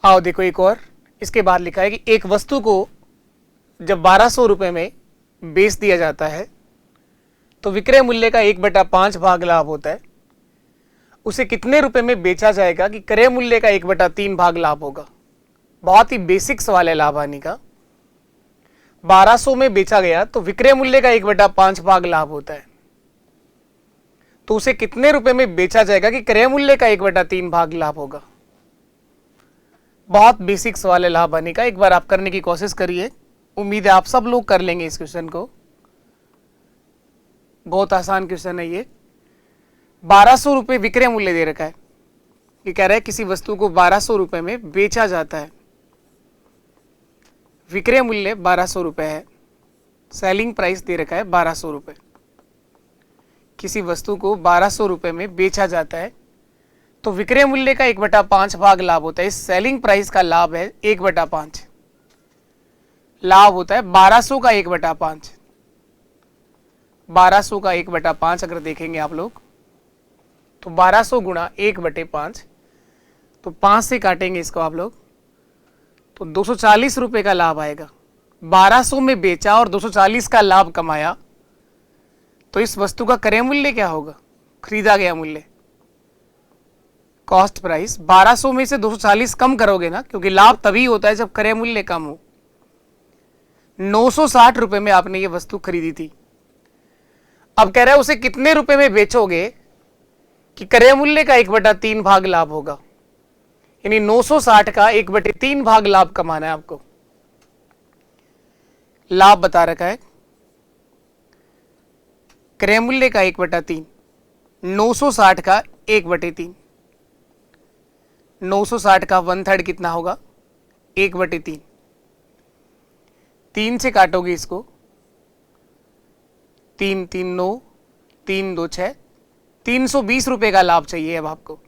आओ देखो एक और, इसके बाद लिखा है कि एक वस्तु को जब 1200 रुपए में बेच दिया जाता है तो विक्रय मूल्य का 1/5 भाग लाभ होता है। उसे कितने रुपए में बेचा जाएगा कि क्रय मूल्य का 1/3 भाग लाभ होगा। बहुत ही बेसिक सवाल है लाभ हानि का। 1200 में बेचा गया तो विक्रय मूल्य का 1/5 भाग लाभ होता है, तो उसे कितने रुपए में बेचा जाएगा कि क्रय मूल्य का 1/3 भाग लाभ होगा। बहुत बेसिक सवाल है लाभ हानि का, एक बार आप करने की कोशिश करिए। उम्मीद है आप सब लोग कर लेंगे इस क्वेश्चन को। बहुत आसान क्वेश्चन है ये। 1200 रुपये विक्रय मूल्य दे रखा है। ये कह रहा है किसी वस्तु को 1200 रुपये में बेचा जाता है, विक्रय मूल्य 1200 रुपये है, सेलिंग प्राइस दे रखा है 1200 रुपये। किसी वस्तु को 1200 रुपये में बेचा जाता है तो विक्रय मूल्य का 1/5 भाग लाभ होता है। इस सेलिंग प्राइस का लाभ है 1/5, लाभ होता है 1200 का 1/5। 1200 का 1/5 अगर देखेंगे आप लोग तो 1200 गुणा 1/5, तो 5 से काटेंगे इसको आप लोग तो 240 रुपए का लाभ आएगा। 1200 में बेचा और 240 का लाभ कमाया, तो इस वस्तु का क्रय मूल्य क्या होगा, खरीदा गया मूल्य, कॉस्ट प्राइस। 1200 में से 240 कम करोगे ना, क्योंकि लाभ तभी होता है जब क्रय मूल्य कम हो। 960 रुपए में आपने ये वस्तु खरीदी थी। अब कह रहा है उसे कितने रुपए में बेचोगे कि क्रय मूल्य का 1/3 भाग लाभ होगा। यानी 960 का 1/3 भाग लाभ कमाना है आपको। लाभ बता रखा है क्रय मूल्य का 1/3, 960 का 1/3, 960 का 1/3 कितना होगा, 1/3। 3 से काटोगे इसको, 3 3 9, 3 2 6, 320 रुपए का लाभ चाहिए अब आपको।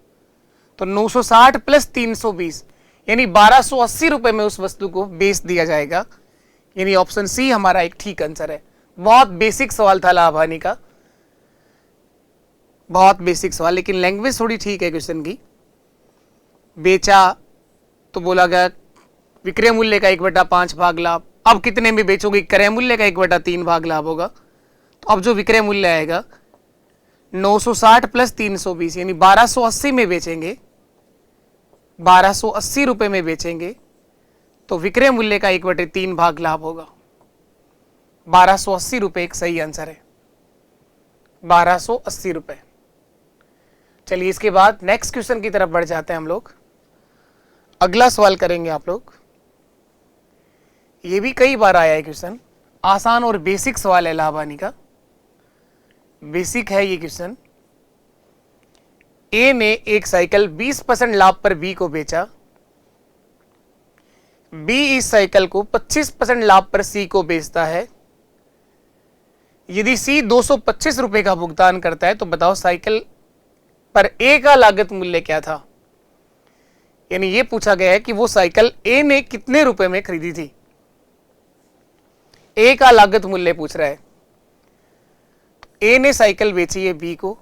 तो 960 प्लस 320 यानी 1280 रुपए में उस वस्तु को बेच दिया जाएगा। यानी ऑप्शन सी हमारा एक ठीक आंसर है। बहुत बेसिक सवाल था लाभ हानि का, बहुत बेसिक सवाल, लेकिन लैंग्वेज थोड़ी ठीक है क्वेश्चन की। बेचा तो बोला गया विक्रय मूल्य का 1/5 भाग लाभ। अब कितने में बेचोगे, क्रय मूल्य का 1/3 भाग लाभ होगा। तो अब जो विक्रय मूल्य आएगा 960 प्लस 320 यानी 1280 में बेचेंगे, 1280 रुपए में बेचेंगे तो विक्रय मूल्य का 1/3 भाग लाभ होगा। 1280 रुपए एक सही आंसर है, 1280 रुपए। चलिए इसके बाद नेक्स्ट क्वेश्चन की तरफ बढ़ जाते हैं हम लोग। अगला सवाल करेंगे आप लोग। ये भी कई बार आया है क्वेश्चन, आसान और बेसिक सवाल है लाभ हानि का। बेसिक है ये क्वेश्चन। ए ने एक साइकिल 20% लाभ पर बी को बेचा। बी इस साइकिल को 25% लाभ पर सी को बेचता है। यदि सी 225 रुपए का भुगतान करता है तो बताओ साइकिल पर ए का लागत मूल्य क्या था। यानी ये पूछा गया है कि वो साइकिल ए ने कितने रुपए में खरीदी थी। ए का लागत मूल्य पूछ रहा है। ए ने साइकिल बेची है बी को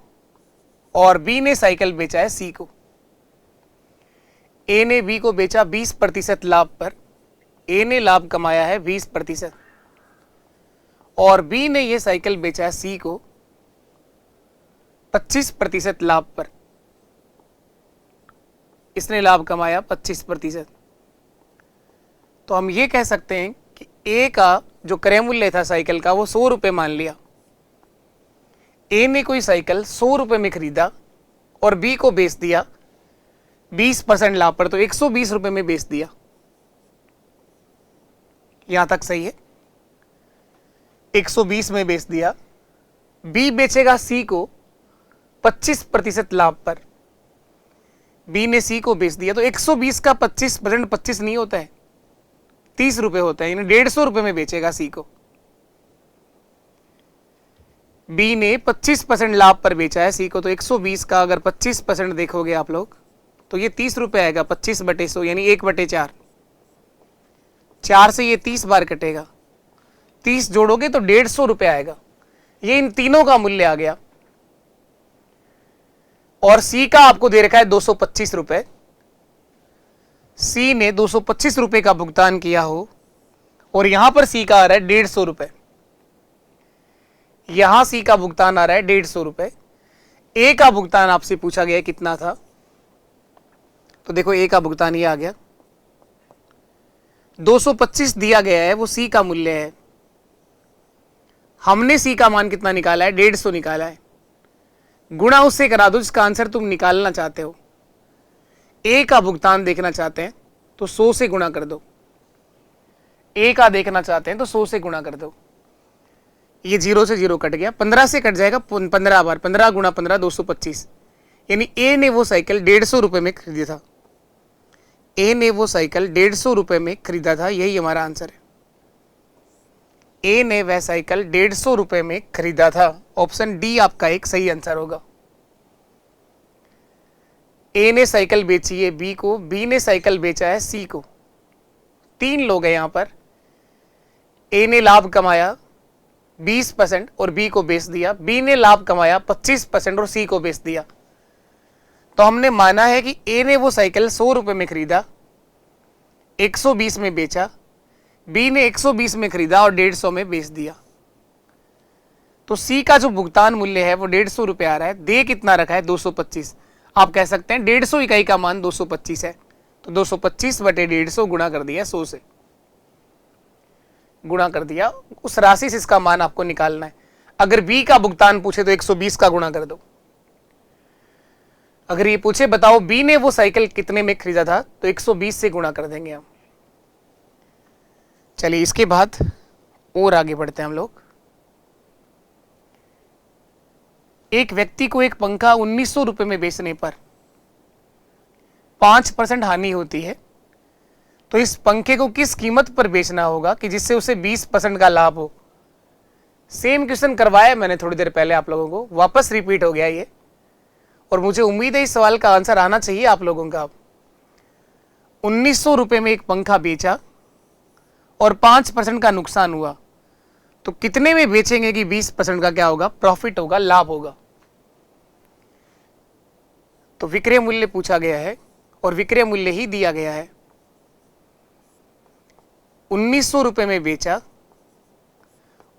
और बी ने साइकिल बेचा है सी को। ए ने बी को बेचा 20% लाभ पर, ए ने लाभ कमाया है 20% और बी ने यह साइकिल बेचा है सी को 25% लाभ पर, इसने लाभ कमाया 25%। तो हम ये कह सकते हैं कि ए का जो क्रय मूल्य था साइकिल का वो 100 रुपए मान लिया। ए ने कोई साइकिल 100 रुपए में खरीदा और बी को बेच दिया 20% लाभ पर, तो 120 रुपए में बेच दिया। यहां तक सही है, 120 में बेच दिया। बी बेचेगा सी को 25% लाभ पर, बी ने सी को बेच दिया। तो 120 का 25% 25 नहीं होता है, 30 रुपए होता है, यानी 150 रुपए में बेचेगा सी को। बी ने 25% लाभ पर बेचा है सी को, तो 120 का अगर 25% देखोगे आप लोग तो ये 30 रुपए आएगा। 25/100 यानी 1/4। 4 से ये 30 बार कटेगा, 30 जोड़ोगे तो 150 रुपए आएगा। ये इन तीनों का मूल्य आ गया। और सी का आपको दे रखा है 225 रुपए। सी ने 225 रुपए का भुगतान किया हो और यहां पर सी का आ रहा है 150 रुपए, यहां सी का भुगतान आ रहा है 150 रुपए। ए का भुगतान आपसे पूछा गया कितना था, तो देखो ए का भुगतान ये आ गया 225 दिया गया है, वो सी का मूल्य है। हमने सी का मान कितना निकाला है, 150 निकाला है, गुणा उससे करा दो जिसका आंसर तुम निकालना चाहते हो। ए का भुगतान देखना चाहते हैं तो 100 से गुणा कर दो, ए का देखना चाहते हैं तो 100 से गुणा कर दो। ये 0 से 0 कट गया, 15 से कट जाएगा 15 बार, 15 गुणा 15 225। यानी ए ने वो साइकिल 150 रुपए में खरीदा था, ए ने वो साइकिल 150 रुपए में खरीदा था, यही हमारा आंसर है। ए ने वह साइकिल 150 रुपए में खरीदा था। ऑप्शन डी आपका एक सही आंसर होगा। ए ने साइकिल बेची है बी को, बी ने साइकिल बेचा है सी को। 3 लोग हैं यहां पर। ए ने लाभ कमाया 20% और बी को बेच दिया, बी ने लाभ कमाया 25% और सी को बेच दिया। तो हमने माना है कि ए ने वो साइकिल 100 रुपए में खरीदा, 120 में बेचा, बी ने 120 में खरीदा और 150 में बेच दिया। तो सी का जो भुगतान मूल्य है वो 150 रुपए आ रहा है। दे कितना रखा है, 225। आप कह सकते हैं 150 इकाई का मान 225 है, तो 225 बटे 150 गुणा कर दिया 100 से, गुणा कर दिया। उस राशि से इसका मान आपको निकालना है। अगर बी का भुगतान पूछे तो 120 का गुणा कर दो। अगर ये पूछे बताओ बी ने वो साइकिल कितने में खरीदा था, तो 120 से गुणा कर देंगे हम। चलिए इसके बाद और आगे बढ़ते हैं हम लोग। एक व्यक्ति को एक पंखा 1900 रुपए में बेचने पर 5% हानि होती है, तो इस पंखे को किस कीमत पर बेचना होगा कि जिससे उसे 20% का लाभ हो। सेम क्वेश्चन करवाया मैंने थोड़ी देर पहले आप लोगों को, वापस रिपीट हो गया ये, और मुझे उम्मीद है इस सवाल का आंसर आना चाहिए आप लोगों का। 1900 रुपए में एक पंखा बेचा और 5% का नुकसान हुआ, तो कितने में बेचेंगे कि 20% का क्या होगा, प्रॉफिट होगा, लाभ होगा। तो विक्रय मूल्य पूछा गया है और विक्रय मूल्य ही दिया गया है। 1900 रुपए में बेचा,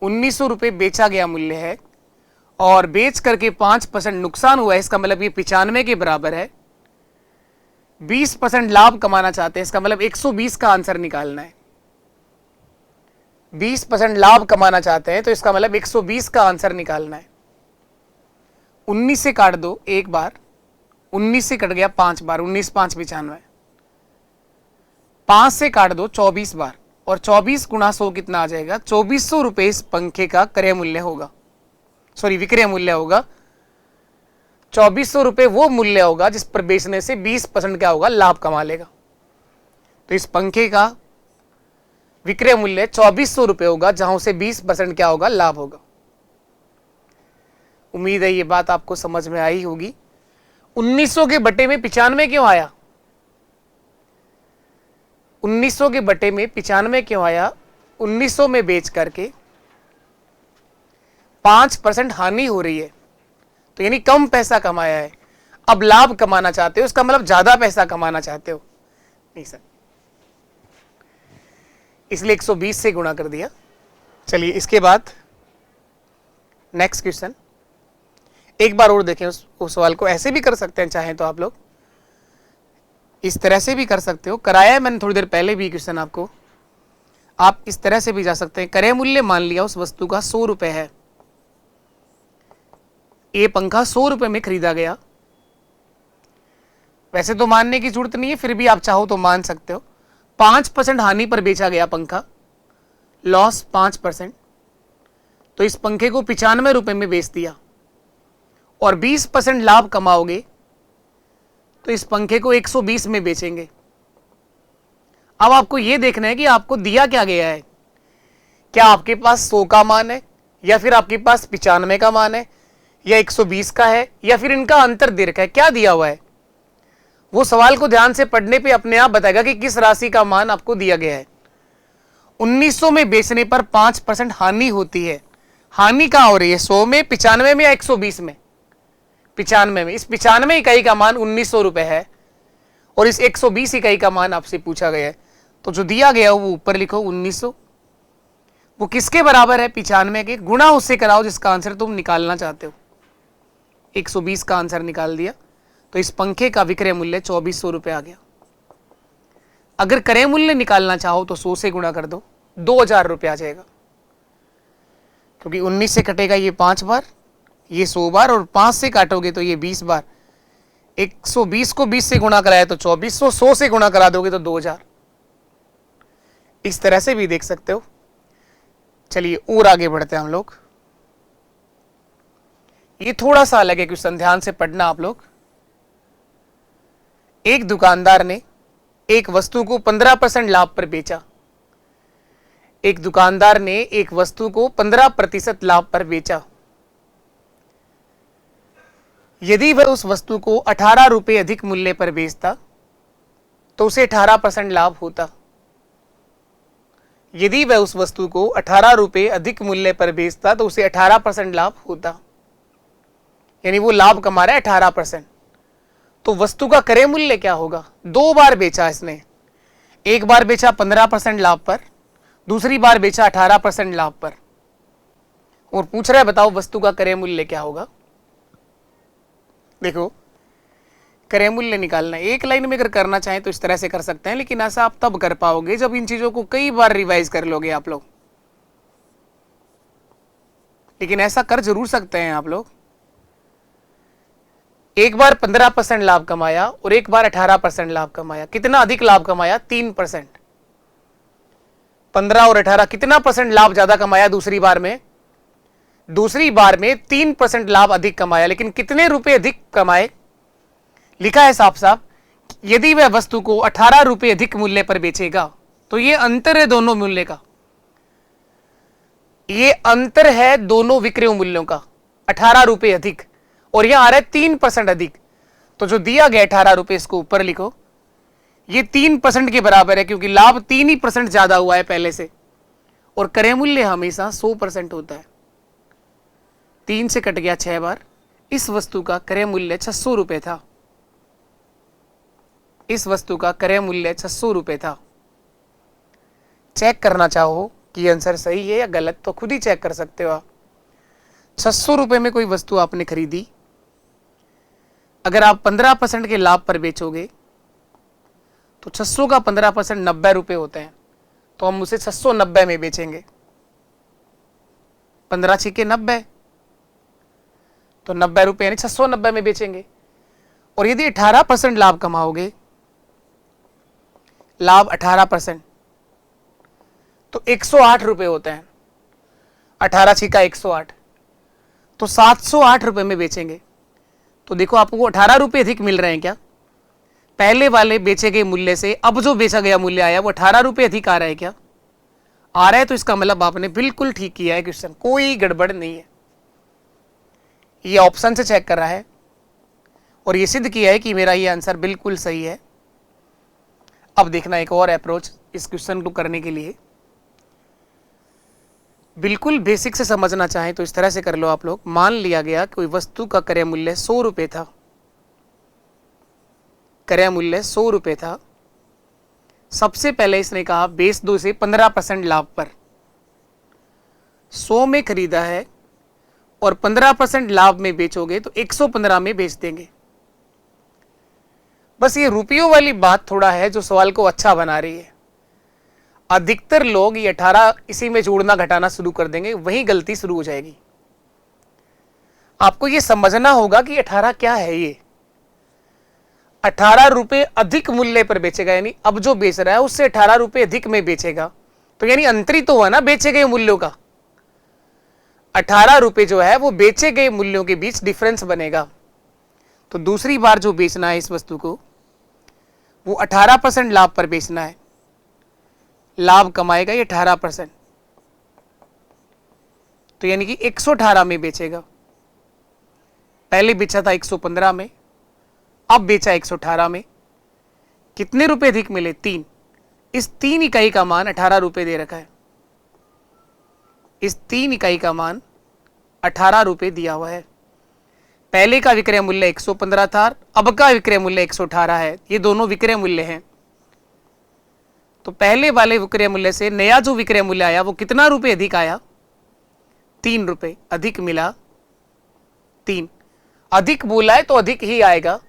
1900 रुपए बेचा गया मूल्य है और बेच करके 5% नुकसान हुआ है, इसका मतलब ये 95 के बराबर है। 20% लाभ कमाना चाहते हैं, इसका मतलब 120 का आंसर निकालना है। 20% लाभ कमाना चाहते हैं तो इसका मतलब 120 का आंसर निकालना है। 19 से काट दो एक बार, 19 से कट गया 5 बार, 19 5 95। 5 से काट दो 24 बार और 24 गुणा 100 कितना आ जाएगा, 2400 रुपए इस पंखे का क्रय मूल्य होगा, सॉरी विक्रय मूल्य होगा। 2400 रुपए वो मूल्य होगा जिस पर बेचने से 20% क्या होगा, लाभ कमा लेगा। तो इस पंखे का विक्रय मूल्य 2400 रुपए होगा, जहां से 20% क्या होगा, लाभ होगा। उम्मीद है ये बात आपको समझ में आई होगी। 1900 के बटे में 95 क्यों आया, 1900 के बटे में 95 क्यों आया, 1900 में बेच करके 5% हानि हो रही है, तो यानी कम पैसा कमाया है। अब लाभ कमाना चाहते हो, इसका मतलब ज्यादा पैसा कमाना चाहते हो, नहीं सर, इसलिए 120 से गुणा कर दिया। चलिए इसके बाद नेक्स्ट क्वेश्चन एक बार और देखें उस सवाल को। ऐसे भी कर सकते हैं चाहें तो आप लोग, इस तरह से भी कर सकते हो, कराया है मैंने थोड़ी देर पहले भी क्वेश्चन आपको। आप इस तरह से भी जा सकते हैं। क्रय मूल्य मान लिया उस वस्तु का 100 रुपए है, ये पंखा 100 रुपए में खरीदा गया। वैसे तो मानने की जरूरत नहीं है, फिर भी आप चाहो तो मान सकते हो। 5% हानि पर बेचा गया पंखा, लॉस 5%, तो इस पंखे को 95 रुपए में बेच दिया और 20% लाभ कमाओगे तो इस पंखे को 120 में बेचेंगे। अब आपको यह देखना है कि आपको दिया क्या गया है, क्या आपके पास 100 का मान है या फिर आपके पास 95 का मान है या 120 का है या फिर इनका अंतर दे रखा है, क्या दिया हुआ है। वो सवाल को ध्यान से पढ़ने पे अपने आप बताएगा कि किस राशि का मान आपको दिया गया है। 1900 में बेचने पर 5% हानि होती है। हानि कहां हो रही है, 100 में, 95 में या 120 में, 95 में। इस 95 इकाई का मान 1900 रुपए है और इस 120 इकाई का मान आपसे पूछा गया है, तो जो दिया गया वो ऊपर लिखो 1900, वो किसके बराबर है 95 के, गुणा उससे कराओ जिसका आंसर तुम निकालना चाहते हो। 120 का आंसर निकाल दिया, तो इस पंखे का विक्रय मूल्य 2400 रुपये आ गया। अगर क्रय मूल्य निकालना चाहो तो 100 से गुणा कर दो, 2000 रुपये आ जाएगा, क्योंकि 19 से कटेगा ये 5 बार, ये 100 बार, और 5 से काटोगे तो ये 20 बार। 120 को 20 से गुणा कराया तो 2400, 100 से गुणा करा दोगे तो 2000। इस तरह से भी देख सकते हो। चलिए और आगे बढ़ते हैं हम लोग। ये थोड़ा सा अलग है क्वेश्चन, ध्यान से पढ़ना आप लोग। एक दुकानदार ने एक वस्तु को 15% लाभ पर बेचा। एक दुकानदार ने एक वस्तु को 15% लाभ पर बेचा। यदि वह उस वस्तु को 18 रुपये अधिक मूल्य पर बेचता तो उसे 18% लाभ होता। यदि वह उस वस्तु को 18 रुपये अधिक मूल्य पर बेचता तो उसे 18% लाभ होता, यानी वो लाभ कमा रहा है 18%। तो वस्तु का क्रय मूल्य क्या होगा? 2 बार बेचा इसने, एक बार बेचा 15% लाभ पर, दूसरी बार बेचा 18% लाभ पर, और पूछ रहा है बताओ वस्तु का क्रय मूल्य क्या होगा। देखो क्रय मूल्य निकालना एक लाइन में अगर करना चाहें तो इस तरह से कर सकते हैं, लेकिन ऐसा आप तब कर पाओगे जब इन चीजों को कई बार रिवाइज कर लोगे आप लोग। लेकिन ऐसा कर जरूर सकते हैं आप लोग। एक बार 15% लाभ कमाया और एक बार 18% लाभ कमाया, कितना अधिक लाभ कमाया? 3%। 15 और 18 कितना परसेंट लाभ ज्यादा कमाया? दूसरी बार में 3% लाभ अधिक कमाया, लेकिन कितने रुपए अधिक कमाए? लिखा है साफ साफ, यदि वह वस्तु को 18 रुपये अधिक मूल्य पर बेचेगा, तो ये अंतर है दोनों मूल्य का, ये अंतर है दोनों विक्रय मूल्यों का, 18 रुपये अधिक, और यह आ रहा है 3% अधिक। तो जो दिया गया 18 रुपये, इसको ऊपर लिखो, ये 3% के बराबर है, क्योंकि लाभ 3% ज्यादा हुआ है पहले से, और क्रय मूल्य हमेशा 100% होता है। 3 से कट गया 6 बार। इस वस्तु का क्रय मूल्य 600 रुपये था। इस वस्तु का क्रय मूल्य 600 रुपये था। चेक करना चाहो कि आंसर सही है या गलत, तो खुद ही चेक कर सकते हो आप। 600 रुपये में कोई वस्तु आपने खरीदी, अगर आप 15% के लाभ पर बेचोगे तो 600 का 15% 90 रुपये होते हैं, तो हम उसे 690 में बेचेंगे। 15 छिके 90, तो 90 रुपये यानी 690 में बेचेंगे। और यदि 18% लाभ कमाओगे, लाभ 18%, तो 108 रुपये होते हैं। 18 छिका 108, तो 708 रुपये में बेचेंगे। तो देखो आपको 18 रुपये अधिक मिल रहे हैं क्या? पहले वाले बेचे गए मूल्य से अब जो बेचा गया मूल्य आया वो 18 रुपये अधिक आ रहा है क्या? आ रहा है, तो इसका मतलब आपने बिल्कुल ठीक किया है क्वेश्चन, कोई गड़बड़ नहीं है। ये ऑप्शन से चेक कर रहा है और ये सिद्ध किया है कि मेरा ये आंसर बिल्कुल सही है। अब देखना एक और अप्रोच इस क्वेश्चन को करने के लिए, बिल्कुल बेसिक से समझना चाहें तो इस तरह से कर लो आप लोग। मान लिया गया कोई वस्तु का क्रय मूल्य 100 रुपये था, क्रय मूल्य 100 रुपये था। सबसे पहले इसने कहा बेच दो इसे 15% लाभ पर। 100 में खरीदा है और 15% लाभ में बेचोगे तो 115 में बेच देंगे। बस ये रुपयों वाली बात थोड़ा है जो सवाल को अच्छा बना रही है। अधिकतर लोग ये 18 इसी में जोड़ना घटाना शुरू कर देंगे, वहीं गलती शुरू हो जाएगी। आपको ये समझना होगा कि 18 क्या है। ये 18 रुपये अधिक मूल्य पर बेचेगा, यानी अब जो बेच रहा है उससे 18 रुपये अधिक में बेचेगा, तो यानी अंतरित तो हुआ ना बेचे गए मूल्यों का। 18 रुपये जो है वो बेचे गए मूल्यों के बीच डिफरेंस बनेगा। तो दूसरी बार जो बेचना है इस वस्तु को वो 18% लाभ पर बेचना है। लाभ कमाएगा ये 18%, तो यानी कि 118 में बेचेगा। पहले बेचा था 115 में, अब बेचा 118 में। कितने रुपए अधिक मिले? 3। इस 3 इकाई का मान 18 रुपये दे रखा है। इस 3 इकाई का मान 18 रुपये दिया हुआ है। पहले का विक्रय मूल्य 115 था, अब का विक्रय मूल्य 118 है। ये दोनों विक्रय मूल्य हैं। तो पहले वाले विक्रय मूल्य से नया जो विक्रय मूल्य आया वो कितना रुपए अधिक आया? 3 रुपए अधिक मिला। 3 अधिक बोला है तो अधिक ही आएगा,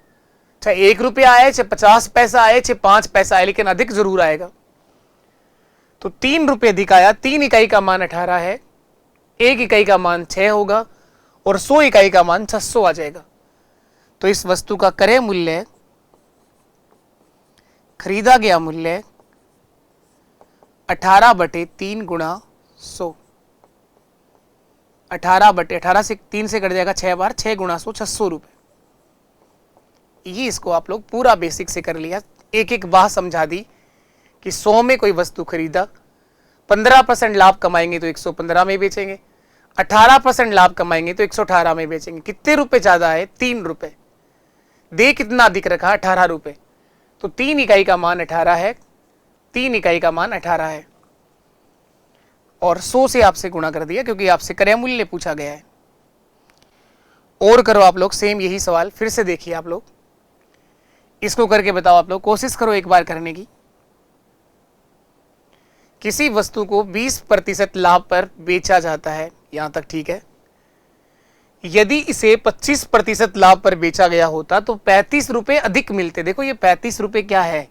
चाहे 1 रुपया आए, चाहे 50 पैसा आए, चाहे 5 पैसा आए, लेकिन अधिक जरूर आएगा। तो 3 रुपए अधिक आया। 3 इकाई का मान 18 है, 1 इकाई का मान 6 होगा और 100 इकाई का मान 600 आ जाएगा। तो इस वस्तु का क्रय मूल्य, खरीदा गया मूल्य 18/3 गुणा 100। 18/18 से 3 से कट जाएगा 6 बार, 6 गुणा 100, 600 रुपए। ये इसको आप लोग पूरा बेसिक से कर लिया, एक एक बात समझा दी कि 100 में कोई वस्तु खरीदा, 15% लाभ कमाएंगे तो 115 में बेचेंगे, 18% लाभ कमाएंगे तो 118 में बेचेंगे। कितने रुपए ज्यादा है? 3 रुपए। दे कितना अधिक रखा? 18 रुपए। तो 3 इकाई का मान 18 है, 3 इकाई का मान 18 है और 100 से आपसे गुणा कर दिया क्योंकि आपसे क्रय मूल्य पूछा गया है। और करो आप लोग सेम यही सवाल, फिर से देखिए आप लोग, इसको करके बताओ आप लोग, कोशिश करो एक बार करने की। किसी वस्तु को 20% लाभ पर बेचा जाता है, यहां तक ठीक है। यदि इसे 25% लाभ पर बेचा गया होता तो 35 रुपए अधिक मिलते। देखो ये 35 रुपए क्या है,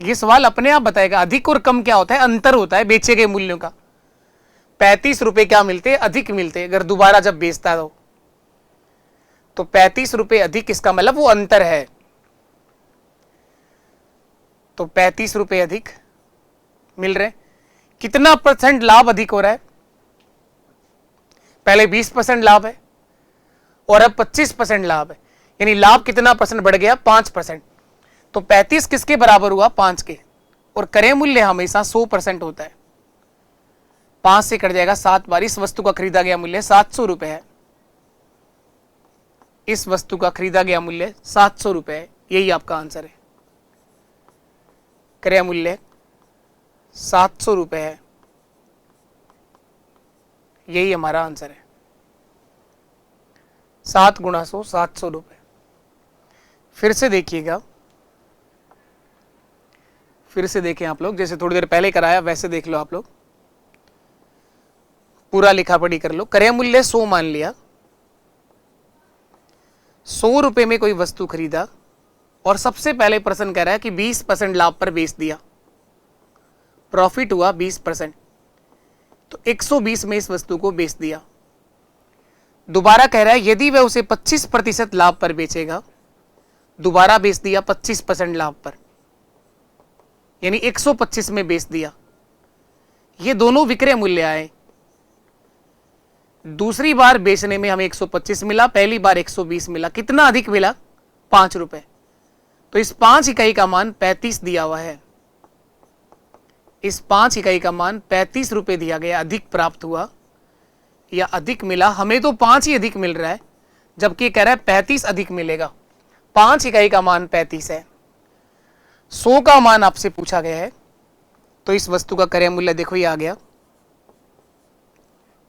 ये सवाल अपने आप बताएगा। अधिक और कम क्या होता है? अंतर होता है बेचे गए मूल्यों का। 35 रुपए क्या मिलते? अधिक मिलते अगर दोबारा जब बेचता हो तो 35 रुपए अधिक, इसका मतलब वो अंतर है। तो 35 रुपए अधिक मिल रहे। कितना % लाभ अधिक हो रहा है? पहले 20% लाभ है और अब 25% लाभ है, यानी लाभ कितना % बढ़ गया? 5%। तो 35 किसके बराबर हुआ? 5 के। और क्रय मूल्य हमेशा 100% होता है। 5 से कट जाएगा 7 बार। इस वस्तु का खरीदा गया मूल्य 700 रुपए है। इस वस्तु का खरीदा गया मूल्य 700 रुपए है। यही आपका आंसर है। क्रय मूल्य 700 रुपए है, यही हमारा आंसर है। 7 गुणा 100, 700 रुपए। फिर से देखिएगा, फिर से देखें आप लोग, जैसे थोड़ी देर पहले कराया वैसे देख लो आप लोग, पूरा लिखा पढ़ी कर लो। क्रय मूल्य 100 मान लिया, 100 रुपए में कोई वस्तु खरीदा और सबसे पहले प्रश्न कह रहा है कि 20% लाभ पर बेच दिया, प्रॉफिट हुआ 20%, तो 120 में इस वस्तु को बेच दिया। दोबारा कह रहा है यदि वह उसे 25% लाभ पर बेचेगा, दोबारा बेच दिया 25% लाभ पर, यानी 125 में बेच दिया। ये दोनों विक्रय मूल्य आए। दूसरी बार बेचने में हमें 125 मिला, पहली बार 120 मिला। कितना अधिक मिला? 5 रुपए। तो इस 5 इकाई का मान 35 दिया हुआ है। इस 5 इकाई का मान 35 रुपए दिया गया, अधिक प्राप्त हुआ या अधिक मिला। हमें तो 5 ही अधिक मिल रहा है, जबकि कह रहा है 35 अधिक मिलेगा। 5 इकाई का मान 35 है, 100 का मान आपसे पूछा गया है। तो इस वस्तु का क्रय मूल्य देखो, ये आ गया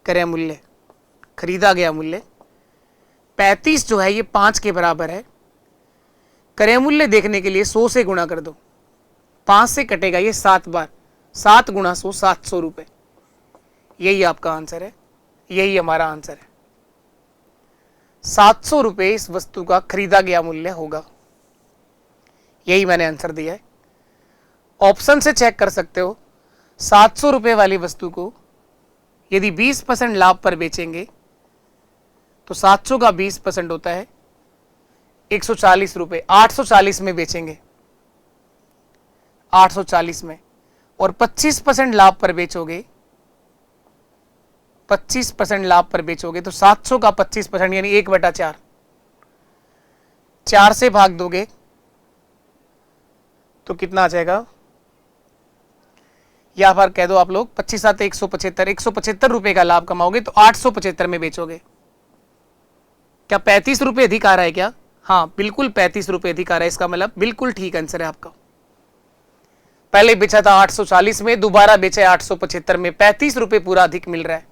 क्रय मूल्य, खरीदा गया मूल्य 35 जो है ये 5 के बराबर है। क्रय मूल्य देखने के लिए 100 से गुणा कर दो, 5 से कटेगा ये 7 बार, 7 गुणा 100, 700 रुपए। यही आपका आंसर है, यही हमारा आंसर है। 700 रुपए इस वस्तु का खरीदा गया मूल्य होगा। यही मैंने आंसर दिया है। ऑप्शन से चेक कर सकते हो। 700 रुपए वाली वस्तु को यदि 20% लाभ पर बेचेंगे तो 700 का 20% होता है 140 रुपए। 840 में बेचेंगे, 840 में। और 25% लाभ पर बेचोगे, 25% लाभ पर बेचोगे तो 700 का 25% यानी 1/4, 4 से भाग दोगे तो कितना आ जाएगा? या बार कह दो आप लोग, 25 7 175, 175 रुपए का लाभ कमाओगे तो 875 में बेचोगे। क्या 35 रुपए अधिक आ रहा है क्या? हाँ बिल्कुल 35 रुपए अधिक आ रहा है। इसका मतलब बिल्कुल ठीक आंसर है आपका। पहले बेचा था 840 में, दोबारा बेचा 875 में, 35 रुपए पूरा अधिक मिल रहा है।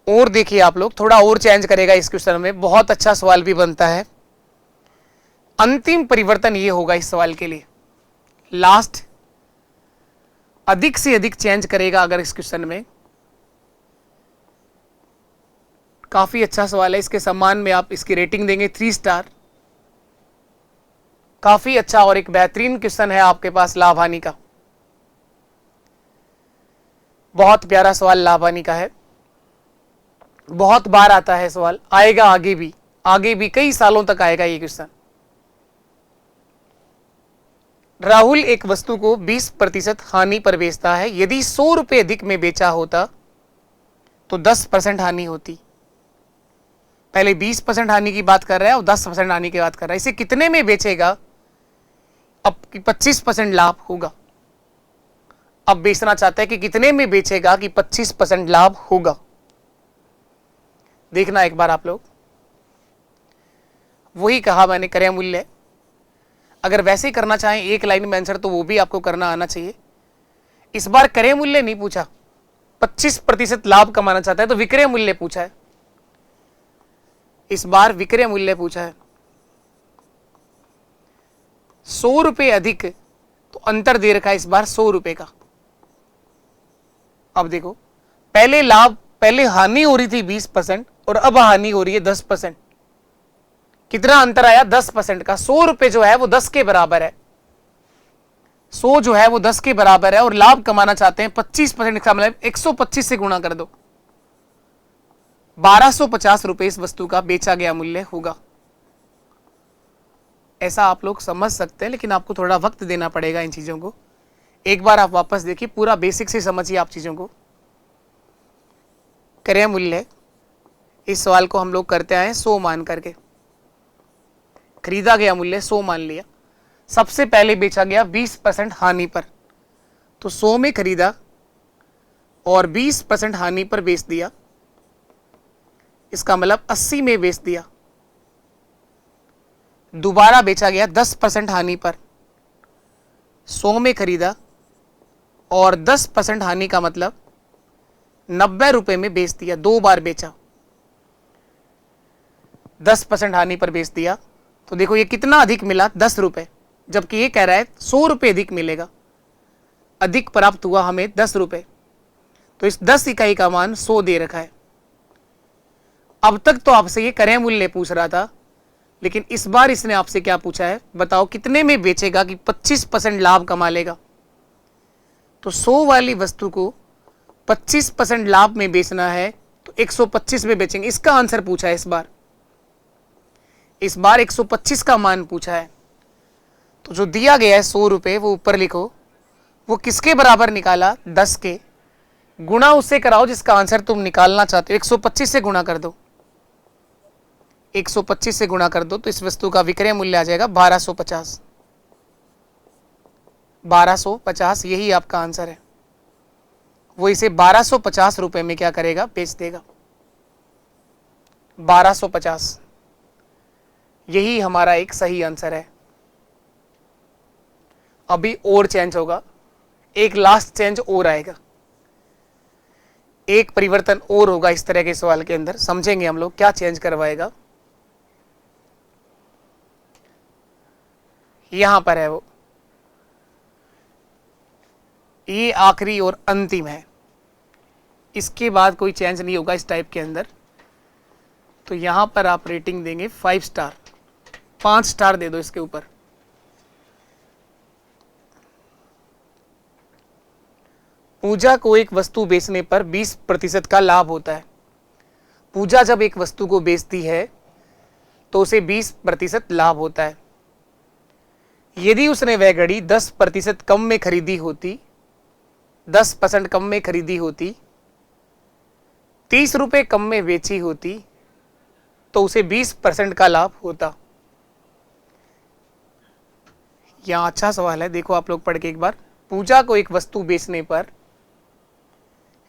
और देखिए आप लोग, थोड़ा और चेंज करेगा इस क्वेश्चन में, बहुत अच्छा सवाल भी बनता है। अंतिम परिवर्तन ये होगा इस सवाल के लिए, लास्ट अधिक से अधिक चेंज करेगा अगर इस क्वेश्चन में। काफी अच्छा सवाल है, इसके सम्मान में आप इसकी रेटिंग देंगे 3 स्टार। काफी अच्छा और एक बेहतरीन क्वेश्चन है आपके पास लाभ हानि का। बहुत प्यारा सवाल लाभ हानि का है, बहुत बार आता है सवाल, आएगा आगे भी कई सालों तक आएगा ये क्वेश्चन। राहुल एक वस्तु को 20% हानि पर बेचता है। यदि 100 रुपए अधिक में बेचा होता तो 10% हानि होती। पहले 20% हानि की बात कर रहा है और 10% हानि की बात कर रहा है। इसे कितने में बेचेगा? अब 25% लाभ होगा। अब बेचना चाहता है कि कितने में बेचेगा कि 25% लाभ होगा। देखना एक बार आप लोग, वही कहा मैंने, क्रय मूल्य। अगर वैसे ही करना चाहें एक लाइन में आंसर, तो वो भी आपको करना आना चाहिए। इस बार क्रय मूल्य नहीं पूछा, 25% लाभ कमाना चाहता है तो विक्रय मूल्य पूछा है। इस बार विक्रय मूल्य पूछा है। 100 रुपए अधिक, तो अंतर दे रखा है इस बार 100 रुपए का। अब देखो, पहले हानि हो रही थी 20% और अब हानि हो रही है 10%। कितना अंतर आया? 10% का। 100 रुपए जो है वो 10 के बराबर है। 100 जो है वो 10 के बराबर है और लाभ कमाना चाहते हैं 25%। इसका मतलब 125 से गुणा कर दो, 1250 रुपए इस वस्तु का बेचा गया मूल्य होगा। ऐसा आप लोग समझ सकते हैं, लेकिन आपको थोड़ा वक्त देना पड़ेगा इन चीजों को। एक बार आप वापस देखिए, पूरा बेसिक से समझिए आप चीजों को। क्रय मूल्य, इस सवाल को हम लोग करते आए 100 मान करके। खरीदा गया मूल्य 100 मान लिया। सबसे पहले बेचा गया 20% हानि पर, तो 100 में खरीदा और 20% हानि पर बेच दिया। इसका मतलब 80 में बेच दिया। दोबारा बेचा गया 10% हानि पर, 100 में खरीदा और 10% हानि का मतलब 90 रुपए में बेच दिया। 2 बार बेचा, 10% हानि पर बेच दिया। तो देखो ये कितना अधिक मिला? 10 रुपए, जबकि ये कह रहा है 100 रुपए अधिक मिलेगा। अधिक प्राप्त हुआ हमें 10 रुपए, तो इस 10 इकाई का मान 100 दे रखा है। अब तक तो आपसे ये क्रय मूल्य पूछ रहा था, लेकिन इस बार इसने आपसे क्या पूछा है? बताओ कितने में बेचेगा कि 25% लाभ कमा लेगा। तो 100 वाली वस्तु को 25% लाभ में बेचना है तो 125 में बेचेंगे। इसका आंसर पूछा है इस बार 125 का मान पूछा है। तो जो दिया गया है 100 रुपए, वो ऊपर लिखो। वो किसके बराबर निकाला? 10 के। गुणा उससे कराओ जिसका आंसर तुम निकालना चाहते हो। 125 से गुणा कर दो, 125 से गुणा कर दो, तो इस वस्तु का विक्रय मूल्य आ जाएगा 1250। 1250 यही आपका आंसर है। वो इसे 1250 रुपए में क्या करेगा? बेच देगा। 1250 यही हमारा एक सही आंसर है। अभी और चेंज होगा, एक लास्ट चेंज और आएगा, एक परिवर्तन और होगा इस तरह के सवाल के अंदर। समझेंगे हम लोग क्या चेंज करवाएगा। यहां पर है वो, ये आखिरी और अंतिम है। इसके बाद कोई चेंज नहीं होगा इस टाइप के अंदर। तो यहां पर आप रेटिंग देंगे 5 स्टार, 5 स्टार दे दो इसके ऊपर। पूजा को एक वस्तु बेचने पर 20% का लाभ होता है। पूजा जब एक वस्तु को बेचती है तो उसे 20% लाभ होता है। यदि उसने वह घड़ी 10% कम में खरीदी होती, 10% कम में खरीदी होती, 30 रुपए कम में बेची होती, तो उसे 20% का लाभ होता। यहां अच्छा सवाल है, देखो आप लोग पढ़ के एक बार। पूजा को एक वस्तु बेचने पर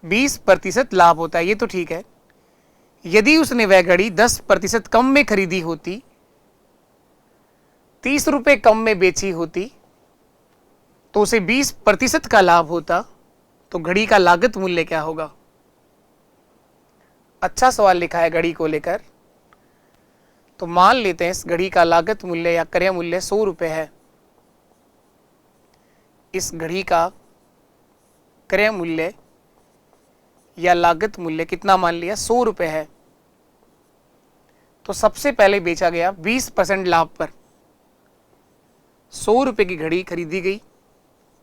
20% लाभ होता है, ये तो ठीक है। यदि उसने वह घड़ी 10% कम में खरीदी होती, 30 रुपए कम में बेची होती, तो उसे 20% का लाभ होता। तो घड़ी का लागत मूल्य क्या होगा? अच्छा सवाल लिखा है घड़ी को लेकर। तो मान लेते हैं इस घड़ी का लागत मूल्य या क्रय मूल्य 100 रुपये है। इस घड़ी का क्रय मूल्य या लागत मूल्य कितना मान लिया, 100 रुपये है। तो सबसे पहले बेचा गया 20% लाभ पर। 100 रुपये की घड़ी खरीदी गई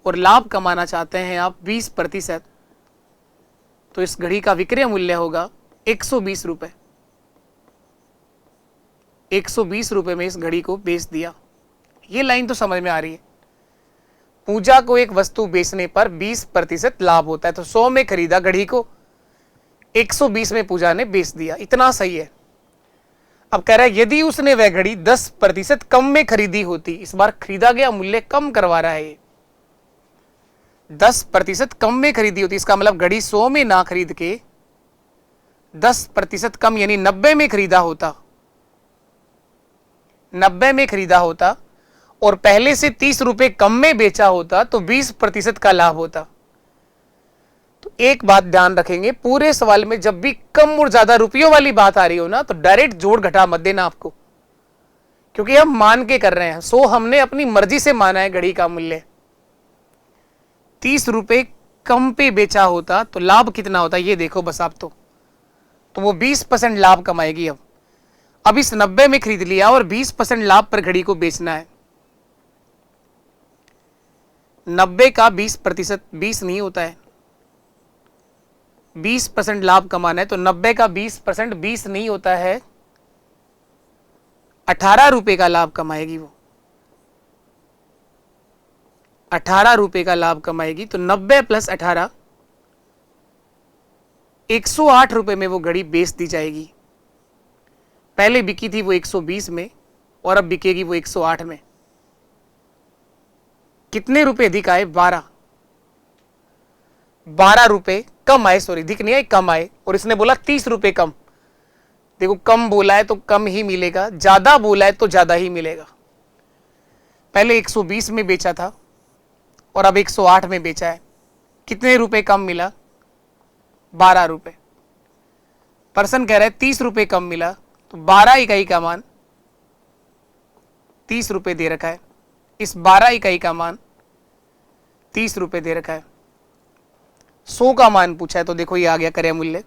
और लाभ कमाना चाहते हैं आप 20%, तो इस घड़ी का विक्रय मूल्य होगा 120 रुपये। 120 रुपये में इस घड़ी को बेच दिया। ये लाइन तो समझ में आ रही है। पूजा को एक वस्तु बेचने पर 20% लाभ होता है, तो 100 में खरीदा घड़ी को, 120 में पूजा ने बेच दिया। इतना सही है। अब कह रहा है यदि उसने वह घड़ी 10% कम में खरीदी होती, इस बार खरीदा गया मूल्य कम करवा रहा है ये, 10% कम में खरीदी होती, इसका मतलब घड़ी 100 में ना खरीद के 10% कम यानी 90 में खरीदा होता, 90 में खरीदा होता और पहले से 30 रुपए कम में बेचा होता तो 20% का लाभ होता। तो एक बात ध्यान रखेंगे, पूरे सवाल में जब भी कम और ज्यादा रुपयों वाली बात आ रही हो ना, तो डायरेक्ट जोड़ घटा मत देना आपको, क्योंकि हम मान के कर रहे हैं। 100 हमने अपनी मर्जी से माना है घड़ी का मूल्य। 30 रुपए कम पे बेचा होता तो लाभ कितना होता, ये देखो बस आप। तो वो 20% लाभ कमाएगी। अब इस 90 में खरीद लिया और 20% लाभ पर घड़ी को बेचना है। 90 का 20%, 20 नहीं होता है। 20% लाभ कमाना है तो 90 का 20% 20 नहीं होता है, 18 रुपए का लाभ कमाएगी वो। 18 रुपए का लाभ कमाएगी। तो 90 प्लस 18, 108 रुपए में वो घड़ी बेच दी जाएगी। पहले बिकी थी वो 120 में और अब बिकेगी वो 108 में। कितने रुपए अधिक आए, 12 रुपए कम आए, सॉरी अधिक नहीं आए, कम आए। और इसने बोला 30 रुपए कम। देखो कम बोला है तो कम ही मिलेगा, ज्यादा बोला है तो ज्यादा ही मिलेगा। पहले 120 में बेचा था और अब 108 में बेचा है। कितने रुपए कम मिला, 12 रुपए। पर्सन कह रहा है 30 रुपए कम मिला, तो 12 इकाई का मान 30 रुपए दे रखा है। इस 12 इकाई का मान 30 रुपए दे रखा है। 100 का मान पूछा है तो देखो ये आ गया क्रय मूल्य।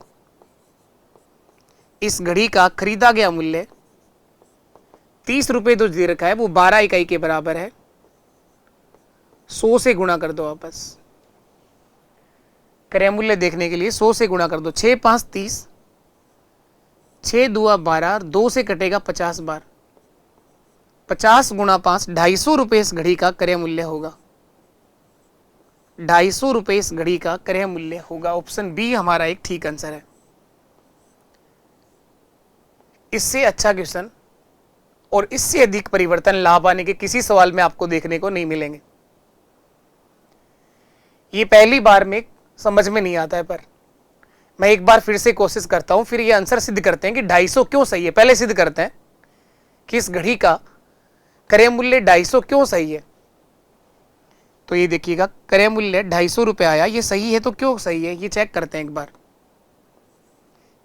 इस घड़ी का खरीदा गया मूल्य 30 रुपए तो दे रखा है, वो 12 इकाई के बराबर है। 100 से गुणा कर दो आप बस। क्रय मूल्य देखने के लिए 100 से गुणा कर दो। 6 5 30, 6 दूआ 12, 2 से कटेगा 50 बार। 50 गुणा 5, 250 रुपए इस घड़ी का क्रय मूल्य होगा। 250 रुपए इस घड़ी का क्रय मूल्य होगा। ऑप्शन बी हमारा एक ठीक आंसर है। इससे अच्छा क्वेश्चन और इससे अधिक परिवर्तन लाभ आने के किसी सवाल में आपको देखने को नहीं मिलेंगे। ये पहली बार में समझ में नहीं आता है, पर मैं एक बार फिर से कोशिश करता हूं, फिर ये आंसर सिद्ध करते हैं कि 250 क्यों सही है। पहले सिद्ध करते हैं कि इस घड़ी का क्रय मूल्य 250 क्यों सही है। तो ये देखिएगा क्रय मूल्य 250 रुपए आया, ये सही है तो क्यों सही है ये चेक करते हैं एक बार।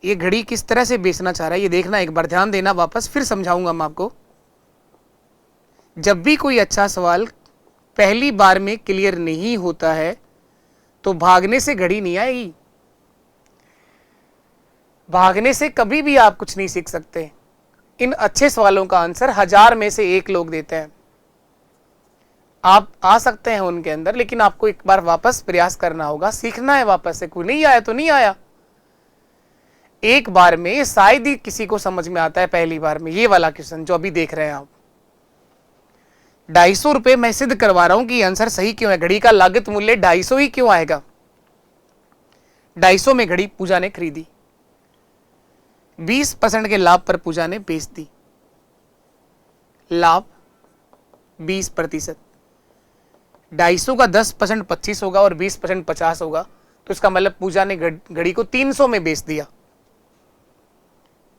ये घड़ी किस तरह से बेचना चाह रहा है ये देखना, एक बार ध्यान देना, वापस फिर समझाऊंगा मैं आपको। जब भी कोई अच्छा सवाल पहली बार में क्लियर नहीं होता है तो भागने से घड़ी नहीं आएगी। भागने से कभी भी आप कुछ नहीं सीख सकते। इन अच्छे सवालों का आंसर 1000 में से 1 लोग देते हैं। आप आ सकते हैं उनके अंदर, लेकिन आपको एक बार वापस प्रयास करना होगा, सीखना है वापस से। कोई नहीं आया तो नहीं आया, एक बार में शायद ही किसी को समझ में आता है पहली बार में। ये वाला क्वेश्चन जो अभी देख रहे हैं आप, 250 रुपए मैं सिद्ध करवा रहा हूं कि आंसर सही क्यों है। घड़ी का लागत मूल्य 250 ही क्यों आएगा। 250 में घड़ी पूजा ने खरीदी, 20% के लाभ पर पूजा ने बेच दी। लाभ 20%, 250 का 10% 25 होगा और 20% 50 होगा, तो इसका मतलब पूजा ने घड़ी को 300 में बेच दिया।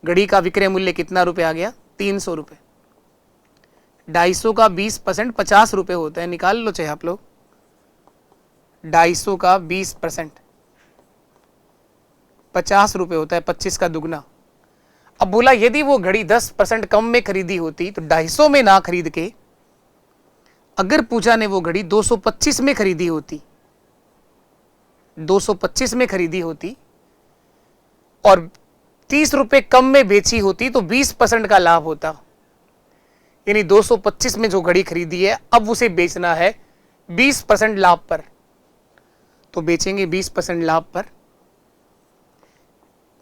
घड़ी का विक्रय मूल्य कितना रुपए आ गया, 300 रुपए। 250 का 20% 50 रुपए होता है, निकाल लो चाहे आप लोग। 250 का 20% ₹50 होता है, 25 का दुगना। अब बोला यदि वो घड़ी 10% कम में खरीदी होती तो 250 में ना खरीद के अगर पूजा ने वो घड़ी 225 में खरीदी होती, 225 में खरीदी होती और ₹30 कम में बेची होती तो 20% का लाभ होता। यानी 225 में जो घड़ी खरीदी है अब उसे बेचना है 20% लाभ पर, तो बेचेंगे 20% लाभ पर।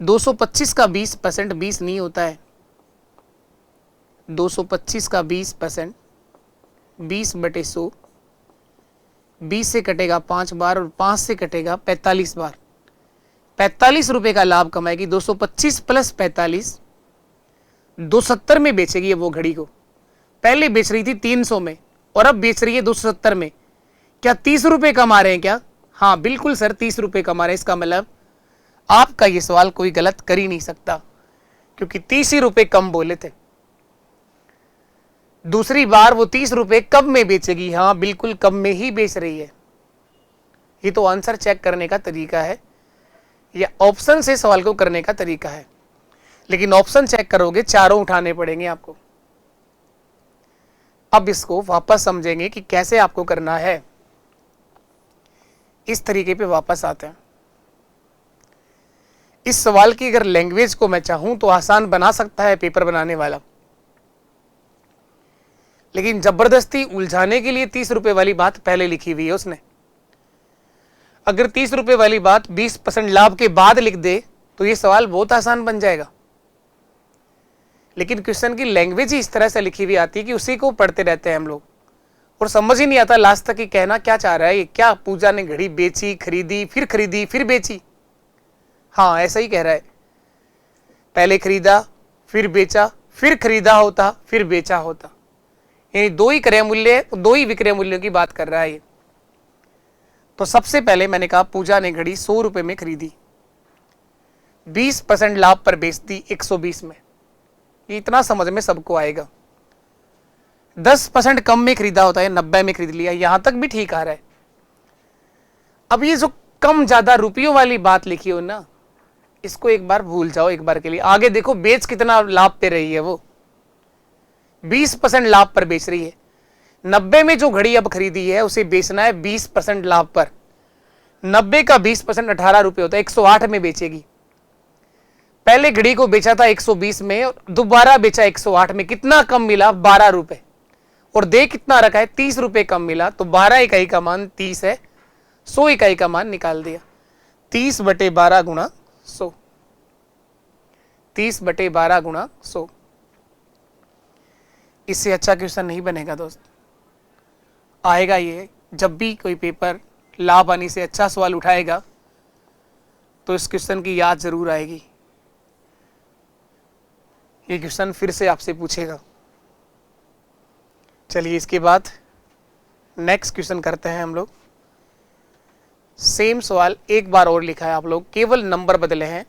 225 का 20% 20 नहीं होता है, 225 का 20% 20/100, 20 से कटेगा 5 बार और 5 से कटेगा 45 बार। ₹45 का लाभ कमाएगी। 225 प्लस 45 270 में बेचेगी वो घड़ी को। पहले बेच रही थी 300 में और अब बेच रही है 270 में। क्या ₹30 कमा रहे हैं क्या? हाँ बिल्कुल सर, ₹30 कमा रहे हैं। इसका मतलब आपका ये सवाल कोई गलत कर ही नहीं सकता, क्योंकि ₹30 कम बोले थे। दूसरी बार वो ₹30 कब में बेचेगी? हाँ बिल्कुल कम में ही बेच रही है। ये तो आंसर चेक करने का तरीका है, या ऑप्शन से सवाल को करने का तरीका है। लेकिन ऑप्शन चेक करोगे चारों उठाने पड़ेंगे आपको। अब इसको वापस समझेंगे कि कैसे आपको करना है। इस तरीके पे वापस आते हैं। इस सवाल की अगर लैंग्वेज को मैं चाहूं तो आसान बना सकता है पेपर बनाने वाला, लेकिन जबरदस्ती उलझाने के लिए ₹30 वाली बात पहले लिखी हुई है उसने। अगर ₹30 वाली बात 20% लाभ के बाद लिख दे तो ये सवाल बहुत आसान बन जाएगा। लेकिन क्वेश्चन की लैंग्वेज ही इस तरह से लिखी हुई आती है कि उसी को पढ़ते रहते हैं हम लोग और समझ ही नहीं आता लास्ट तक कि कहना क्या चाह रहा है। ये क्या पूजा ने घड़ी बेची, खरीदी फिर बेची? हाँ ऐसा ही कह रहा है। पहले खरीदा, फिर बेचा, फिर खरीदा होता, फिर बेचा होता। यानी दो ही क्रय मूल्य, दो ही विक्रय मूल्यों की बात कर रहा है ये। तो सबसे पहले मैंने कहा पूजा ने घड़ी ₹100 में खरीदी, 20% लाभ पर बेचती 120 में। ये इतना समझ में सबको आएगा। 10% कम में खरीदा होता है, 90 में खरीद लिया, यहां तक भी ठीक आ रहा है। अब ये जो कम ज्यादा रुपयों वाली बात लिखी हो ना, इसको एक बार भूल जाओ एक बार के लिए। आगे देखो बेच कितना लाभ पे रही है वो, 20% लाभ पर बेच रही है। 90 में जो घड़ी अब खरीदी है उसे बेचना है 20% लाभ पर। 90 का 20% ₹18 होता है, 108 में बेचेगी। पहले घड़ी को बेचा था 120 में और दोबारा बेचा 108 में। कितना कम मिला? ₹12। और दे कितना रखा है? ₹30 कम मिला। तो 12 इकाई का मान 30 है, 100 इकाई का मान निकाल दिया। 30/12 गुणा 100, 30/12 गुणा 100। इससे अच्छा क्वेश्चन नहीं बनेगा दोस्त। आएगा ये, जब भी कोई पेपर लाभ हानि से अच्छा सवाल उठाएगा तो इस क्वेश्चन की याद जरूर आएगी। ये क्वेश्चन फिर से आपसे पूछेगा। चलिए इसके बाद नेक्स्ट क्वेश्चन करते हैं हम लोग। सेम सवाल एक बार और लिखा है आप लोग, केवल नंबर बदले हैं,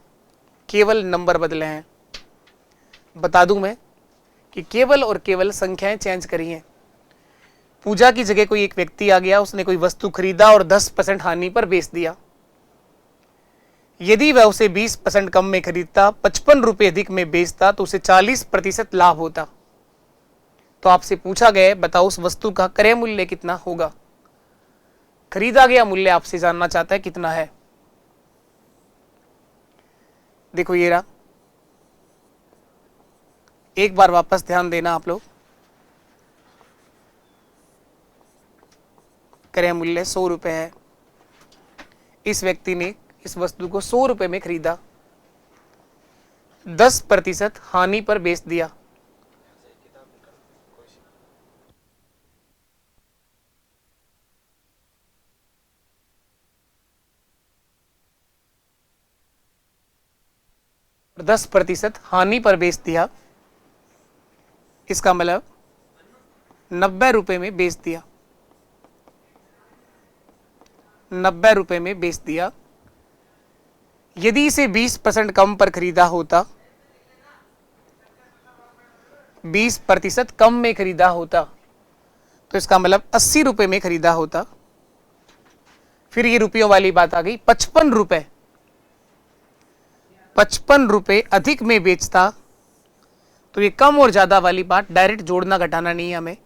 केवल नंबर बदले हैं। बता दूं मैं कि केवल और केवल संख्याएं चेंज करी हैं। पूजा की जगह कोई एक व्यक्ति आ गया, उसने कोई वस्तु खरीदा और 10% हानि पर बेच दिया। यदि वह उसे 20% कम में खरीदता, ₹55 अधिक में बेचता तो उसे 40% लाभ होता। तो आपसे पूछा गया बताओ उस वस्तु का क्रय मूल्य कितना होगा। खरीदा गया मूल्य आपसे जानना चाहता है कितना है। देखो ये रहा, एक बार वापस ध्यान देना आप लोग। क्रय मूल्य ₹100 है। इस व्यक्ति ने इस वस्तु को ₹100 में खरीदा, 10% हानि पर बेच दिया। और 10% हानि पर बेच दिया, इसका मतलब ₹90 में बेच दिया, ₹90 में बेच दिया। यदि इसे 20% कम पर खरीदा होता, 20% कम में खरीदा होता तो इसका मतलब ₹80 में खरीदा होता। फिर ये रुपयों वाली बात आ गई, ₹55 ₹55 अधिक में बेचता, तो ये कम और ज्यादा वाली बात डायरेक्ट जोड़ना घटाना नहीं है हमें।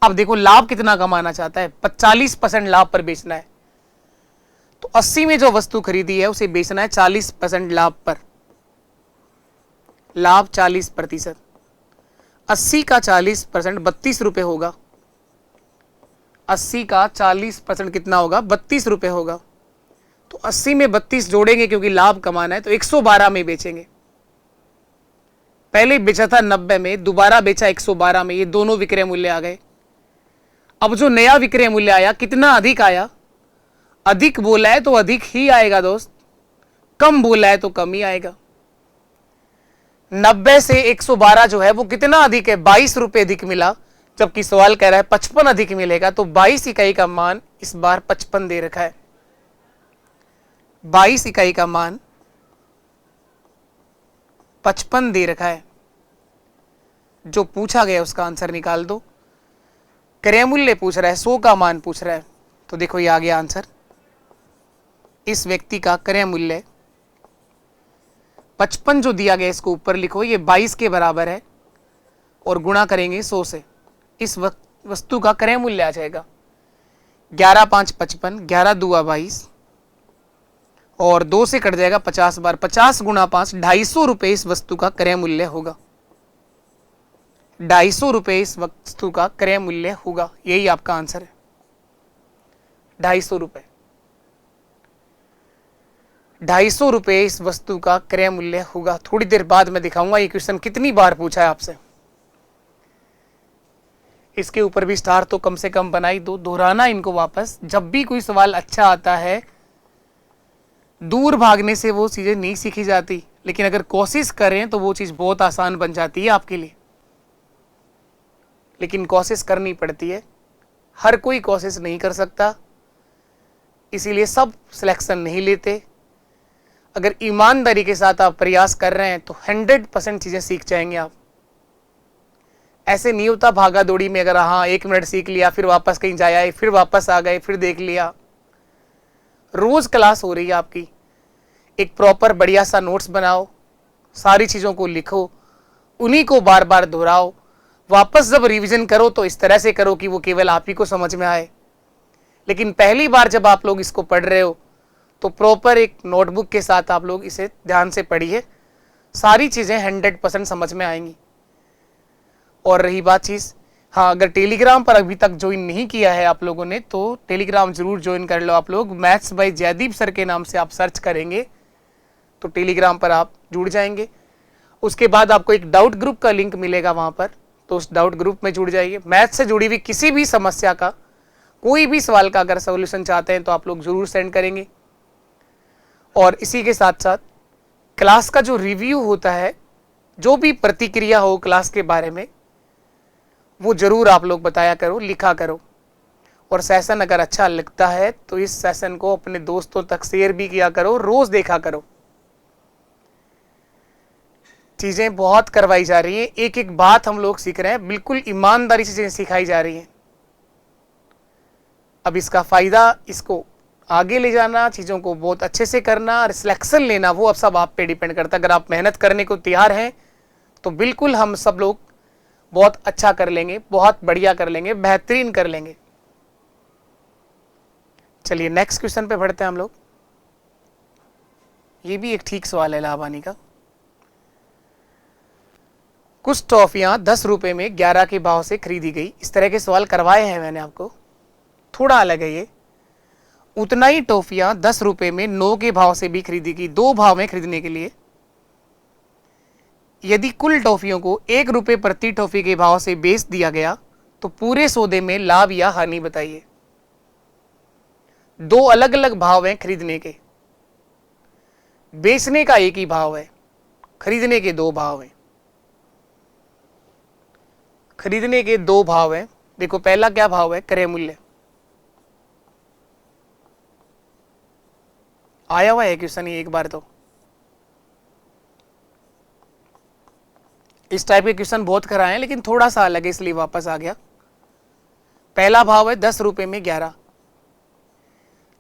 अब देखो लाभ कितना कमाना चाहता है, 40% लाभ पर बेचना है, तो 80 में जो वस्तु खरीदी है उसे बेचना है 40% लाभ पर। लाभ 40%, 80 का 40% ₹32 होगा। 80 का 40% कितना होगा, ₹32 होगा। तो 80 में 32 जोड़ेंगे क्योंकि लाभ कमाना है, तो 112 में बेचेंगे। पहले बेचा था 90 में, दोबारा बेचा 112 में, ये दोनों विक्रय मूल्य आ गए। अब जो नया विक्रय मूल्य आया कितना अधिक आया, अधिक बोला है तो अधिक ही आएगा दोस्त, कम बोला है तो कम ही आएगा। 90 से 112 जो है वो कितना अधिक है, ₹22 अधिक मिला, जबकि सवाल कह रहा है 55 अधिक मिलेगा, तो 22 इकाई का मान इस बार 55 दे रखा है। 22 इकाई का मान 55 दे रखा है। जो पूछा गया उसका आंसर निकाल दो। क्रय मूल्य पूछ रहा है, 100 का मान पूछ रहा है, तो देखो ये आ गया आंसर। इस व्यक्ति का क्रय मूल्य 55 जो दिया गया, इसको ऊपर लिखो, ये 22 के बराबर है और गुणा करेंगे 100 से, इस वस्तु का क्रय मूल्य आ जाएगा 11 5 55, 11 दूआ 22 और 2 से कट जाएगा 50 बार, 50 गुणा 5, ₹250 इस वस्तु का क्रय मूल्य होगा। ₹250 इस वस्तु का क्रय मूल्य होगा, यही आपका आंसर है, ₹250। ₹250 इस वस्तु का क्रय मूल्य होगा। थोड़ी देर बाद मैं दिखाऊंगा ये क्वेश्चन कितनी बार पूछा है आपसे। इसके ऊपर भी स्टार तो कम से कम बनाई दो, दोहराना इनको वापस। जब भी कोई सवाल अच्छा आता है, दूर भागने से वो चीजें नहीं सीखी जाती, लेकिन अगर कोशिश करें तो वो चीज बहुत आसान बन जाती है आपके लिए। लेकिन कोशिश करनी पड़ती है, हर कोई कोशिश नहीं कर सकता, इसीलिए सब सिलेक्शन नहीं लेते। अगर ईमानदारी के साथ आप प्रयास कर रहे हैं तो 100% चीजें सीख जाएंगे आप। ऐसे नहीं होता भागा दौड़ी में, अगर हाँ 1 मिनट सीख लिया, फिर वापस कहीं जाया आए, फिर वापस आ गए, फिर देख लिया। रोज क्लास हो रही है आपकी, एक प्रॉपर बढ़िया सा नोट्स बनाओ, सारी चीजों को लिखो, उन्हीं को बार बार दोहराओ, वापस जब रिवीजन करो तो इस तरह से करो कि वो केवल आप ही को समझ में आए। लेकिन पहली बार जब आप लोग इसको पढ़ रहे हो तो प्रॉपर एक नोटबुक के साथ आप लोग इसे ध्यान से पढ़िए, सारी चीजें 100% समझ में आएंगी। और रही बात चीज, हाँ अगर टेलीग्राम पर अभी तक ज्वाइन नहीं किया है आप लोगों ने, तो टेलीग्राम जरूर ज्वाइन कर लो। आप लोग मैथ्स बाय जयदीप सर के नाम से आप सर्च करेंगे तो टेलीग्राम पर आप जुड़ जाएंगे। उसके बाद आपको एक डाउट ग्रुप का लिंक मिलेगा वहां पर, तो उस डाउट ग्रुप में जुड़ जाइए। मैथ्स से जुड़ी हुई किसी भी समस्या का, कोई भी सवाल का अगर सॉल्यूशन चाहते हैं तो आप लोग जरूर सेंड करेंगे। और इसी के साथ साथ क्लास का जो रिव्यू होता है, जो भी प्रतिक्रिया हो क्लास के बारे में, वो जरूर आप लोग बताया करो, लिखा करो। और सेशन अगर अच्छा लगता है तो इस सेशन को अपने दोस्तों तक शेयर भी किया करो, रोज देखा करो। चीजें बहुत करवाई जा रही हैं, एक एक बात हम लोग सीख रहे हैं, बिल्कुल ईमानदारी से चीजें सिखाई जा रही हैं। अब इसका फायदा, इसको आगे ले जाना, चीजों को बहुत अच्छे से करना, सिलेक्शन लेना, वो अब सब आप पे डिपेंड करता है। अगर आप मेहनत करने को तैयार हैं तो बिल्कुल हम सब लोग बहुत अच्छा कर लेंगे, बहुत बढ़िया कर लेंगे, बेहतरीन कर लेंगे। चलिए नेक्स्ट क्वेश्चन पे बढ़ते हैं हम लोग। ये भी एक ठीक सवाल है लाभानी का। कुछ टॉफियां ₹10 में 11 के भाव से खरीदी गई। इस तरह के सवाल करवाए हैं मैंने आपको, थोड़ा अलग है ये। उतना ही टॉफियां ₹10 में 9 के भाव से भी खरीदी गई, 2 भाव में खरीदने के लिए। यदि कुल टॉफियों को ₹1 प्रति टॉफी के भाव से बेच दिया गया तो पूरे सौदे में लाभ या हानि बताइए। 2 अलग अलग भाव हैं खरीदने के, बेचने का एक ही भाव है, खरीदने के 2 भाव हैं। खरीदने के 2 भाव हैं। देखो पहला क्या भाव है, क्रय मूल्य। आया हुआ है क्वेश्चन एक बार तो, इस टाइप के क्वेश्चन बहुत कराए हैं लेकिन थोड़ा सा अलग है इसलिए वापस आ गया। पहला भाव है ₹10 में 11,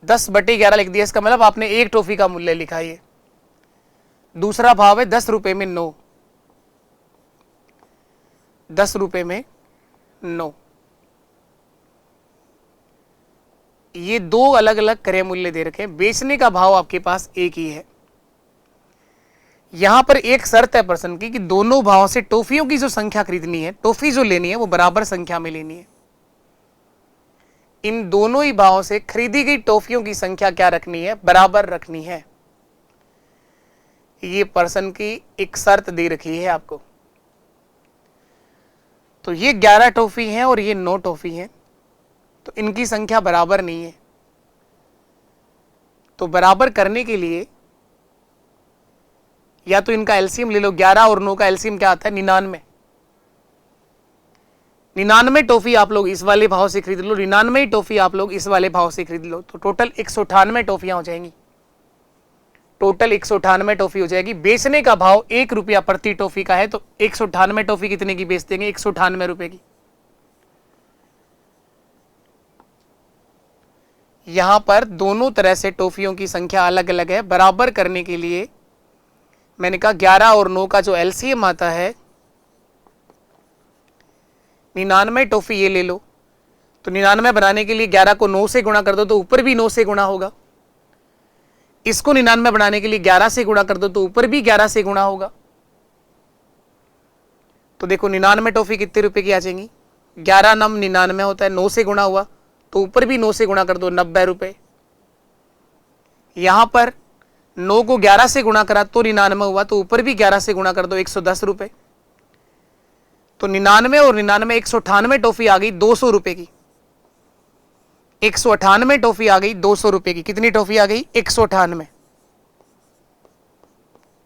10/11 लिख दिया, इसका मतलब आपने एक टॉफी का मूल्य लिखा है। दूसरा भाव है 10 रुपए में 9, 10 रुपए में 9। ये दो अलग अलग क्रय मूल्य दे रखे हैं, बेचने का भाव आपके पास एक ही है। यहां पर एक शर्त है प्रश्न की कि दोनों भावों से टॉफियों की जो संख्या खरीदनी है, टॉफी जो लेनी है वो बराबर संख्या में लेनी है। इन दोनों ही भावों से खरीदी गई टॉफियों की संख्या क्या रखनी है, बराबर रखनी है। ये प्रश्न की एक शर्त दे रखी है आपको। तो ये 11 टॉफी हैं और ये 9 टॉफी हैं, तो इनकी संख्या बराबर नहीं है। तो बराबर करने के लिए या तो इनका एलसीएम ले लो। 11 और 9 का एलसीएम क्या आता है, 99। 99 टॉफी आप लोग इस वाले भाव से खरीद लो, 99 टॉफी आप लोग इस वाले भाव से खरीद लो, तो टोटल 198 टॉफियां हो जाएंगी। टोटल 198 टॉफी हो जाएगी। बेचने का भाव 1 रुपया प्रति टॉफी का है, तो 198 टॉफी कितने की बेच देंगे, 198 रुपए की। यहां पर दोनों तरह से टॉफियों की संख्या अलग अलग है। बराबर करने के लिए मैंने कहा 11 और 9 का जो एलसीएम आता है 99 टॉफी ये ले लो, तो 99 बनाने के लिए 11 को 9 से गुणा कर दो तो ऊपर भी 9 से गुणा होगा। इसको 99 बनाने के लिए 11 से गुणा कर दो तो ऊपर भी 11 से गुणा होगा। तो देखो 99 टॉफी कितने रुपए की आ जाएंगी, 11 नम 99 होता है, 9 से गुणा हुआ तो ऊपर भी 9 से गुणा कर दो, 90 रुपए। यहां पर 9 को 11 से गुणा करा तो 99 हुआ, तो ऊपर भी 11 से गुणा कर दो, 110 रुपए। तो 99 और 99 198 टॉफी आ गई 200 रुपए की। 198 टॉफी आ गई 200 रुपए की। कितनी टॉफी आ गई, 198।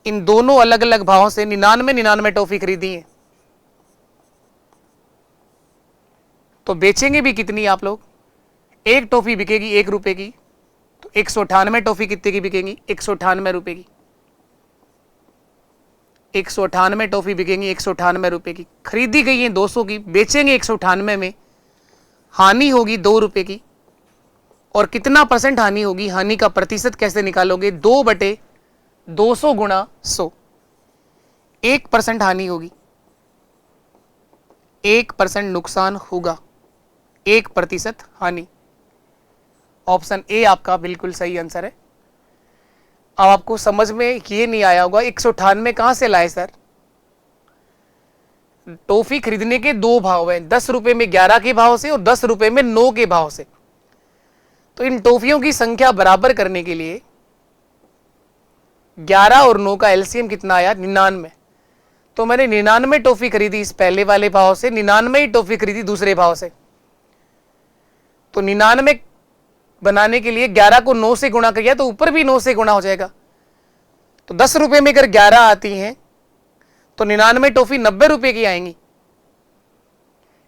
इन दोनों अलग अलग भावों से 99 टॉफी खरीदी है। तो बेचेंगे भी कितनी आप लोग, एक टॉफी बिकेगी 1 रुपए की, तो 198 टॉफी कितने की बिकेंगी, 198 रुपए की। 198 टॉफी बिकेंगी 198 रुपए की। खरीदी गई है 200 की, बेचेंगे 198 में, हानि होगी 2 रुपए की। और कितना परसेंट हानि होगी, हानि का प्रतिशत कैसे निकालोगे, 2/200 गुणा 100। 1% हानि होगी, 1% नुकसान होगा, 1% हानि। ऑप्शन ए आपका बिल्कुल सही आंसर है। अब आपको समझ में ये नहीं आया होगा 198 कहां से लाए सर। टॉफी खरीदने के दो भाव हैं, 10 रुपए में 11 के भाव से और 10 रुपए में 9 के भाव से। तो इन टॉफियों की संख्या बराबर करने के लिए 11 और 9 का एलसीएम कितना आया, 99। तो मैंने 99 टॉफी खरीदी इस पहले वाले भाव से, 99 ही टॉफी खरीदी दूसरे भाव से। तो 99 बनाने के लिए 11 को 9 से गुणा किया तो ऊपर भी 9 से गुणा हो जाएगा। तो 10 रुपए में अगर 11 आती हैं तो 99 टॉफी 90 रुपए की आएंगी।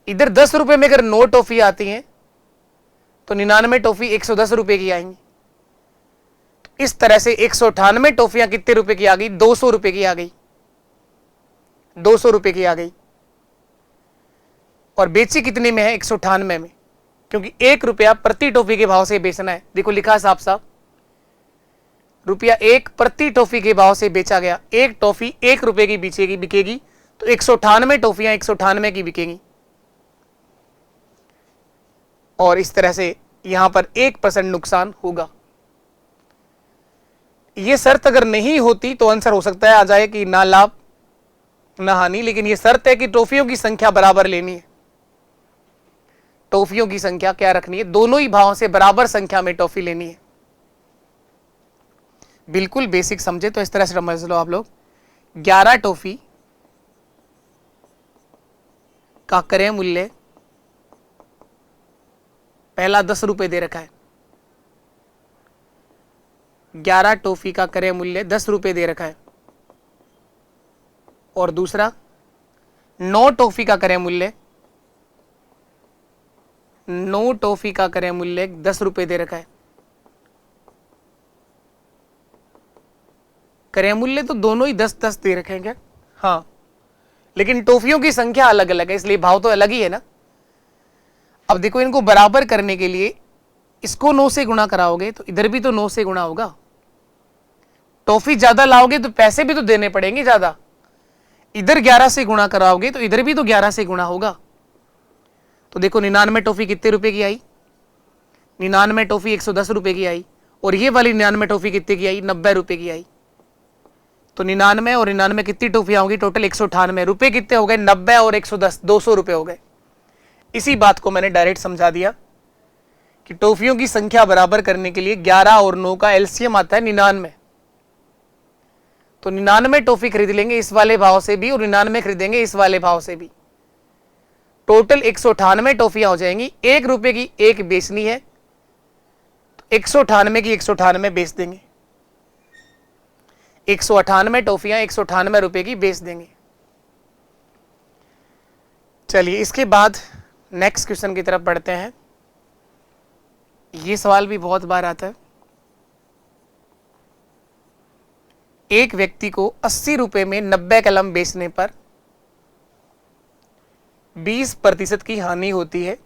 इधर 10 रुपए में अगर 9 टॉफी आती हैं तो 99 टॉफी 110 रुपए की आएंगी। तो इस तरह से 198 टॉफियां कितने रुपए की आ गई, 200 रुपए की आ गई, 200 रुपए की आ गई। और बेची कितने में है, 198 में, क्योंकि 1 रुपया प्रति टॉफी के भाव से बेचना है। देखो लिखा है साफ साफ, ₹1 प्रति टॉफी के भाव से बेचा गया। एक टॉफी 1 रुपए की बिकेगी तो 198 टॉफियां 198 की बिकेंगी। और इस तरह से यहां पर 1% नुकसान होगा। यह शर्त अगर नहीं होती तो आंसर हो सकता है आ जाए कि ना लाभ ना हानि, लेकिन यह शर्त है कि टॉफियों की संख्या बराबर लेनी है। टॉफियों की संख्या क्या रखनी है, दोनों ही भावों से बराबर संख्या में टॉफी लेनी है। बिल्कुल बेसिक समझे तो इस तरह से समझ लो आप लोग। 11 टॉफी का क्रय मूल्य पहला 10 रुपए दे रखा है। 11 टॉफी का क्रय मूल्य 10 रुपए दे रखा है। और दूसरा 9 टॉफी का क्रय मूल्य, 9 टॉफी का क्रय मूल्य 10 रुपए दे रखा है। क्रय मूल्य तो दोनों ही 10-10 दे रखे हैं क्या, हाँ, लेकिन टॉफियों की संख्या अलग अलग है, इसलिए भाव तो अलग ही है ना। अब देखो इनको बराबर करने के लिए इसको 9 से गुणा कराओगे तो इधर भी तो 9 से गुणा होगा। टॉफी ज्यादा लाओगे तो पैसे भी तो देने पड़ेंगे ज्यादा। इधर 11 से गुणा कराओगे तो इधर भी तो 11 से गुणा होगा। तो देखो 99 टॉफी कितने रुपए की आई? 99 टॉफी 110 रुपए की आई। और ये वाली 99 टॉफी कितने की आई? 90 रुपए की आई। तो 99 और 99 कितनी टॉफियां होगी? टोटल 198 रुपए। कितने हो गए? 90 और 110, 200 रुपए हो गए। इसी बात को मैंने डायरेक्ट समझा दिया कि टॉफियों की संख्या बराबर करने के लिए 11 और 9 का एलसीएम आता है 99। तो 99 टॉफी खरीद लेंगे इस वाले भाव से भी और 99 खरीदेंगे इस वाले भाव से भी। टोटल 198 टॉफियां हो जाएंगी। 1 रुपए की एक बेचनी है तो 198 की 198 बेच देंगे। 198 टॉफियां 198 रुपए की बेच देंगे। चलिए इसके बाद नेक्स्ट क्वेश्चन की तरफ बढ़ते हैं। ये सवाल भी बहुत बार आता है। एक व्यक्ति को 80 रुपए में 90 कलम बेचने पर 20% की हानि होती है,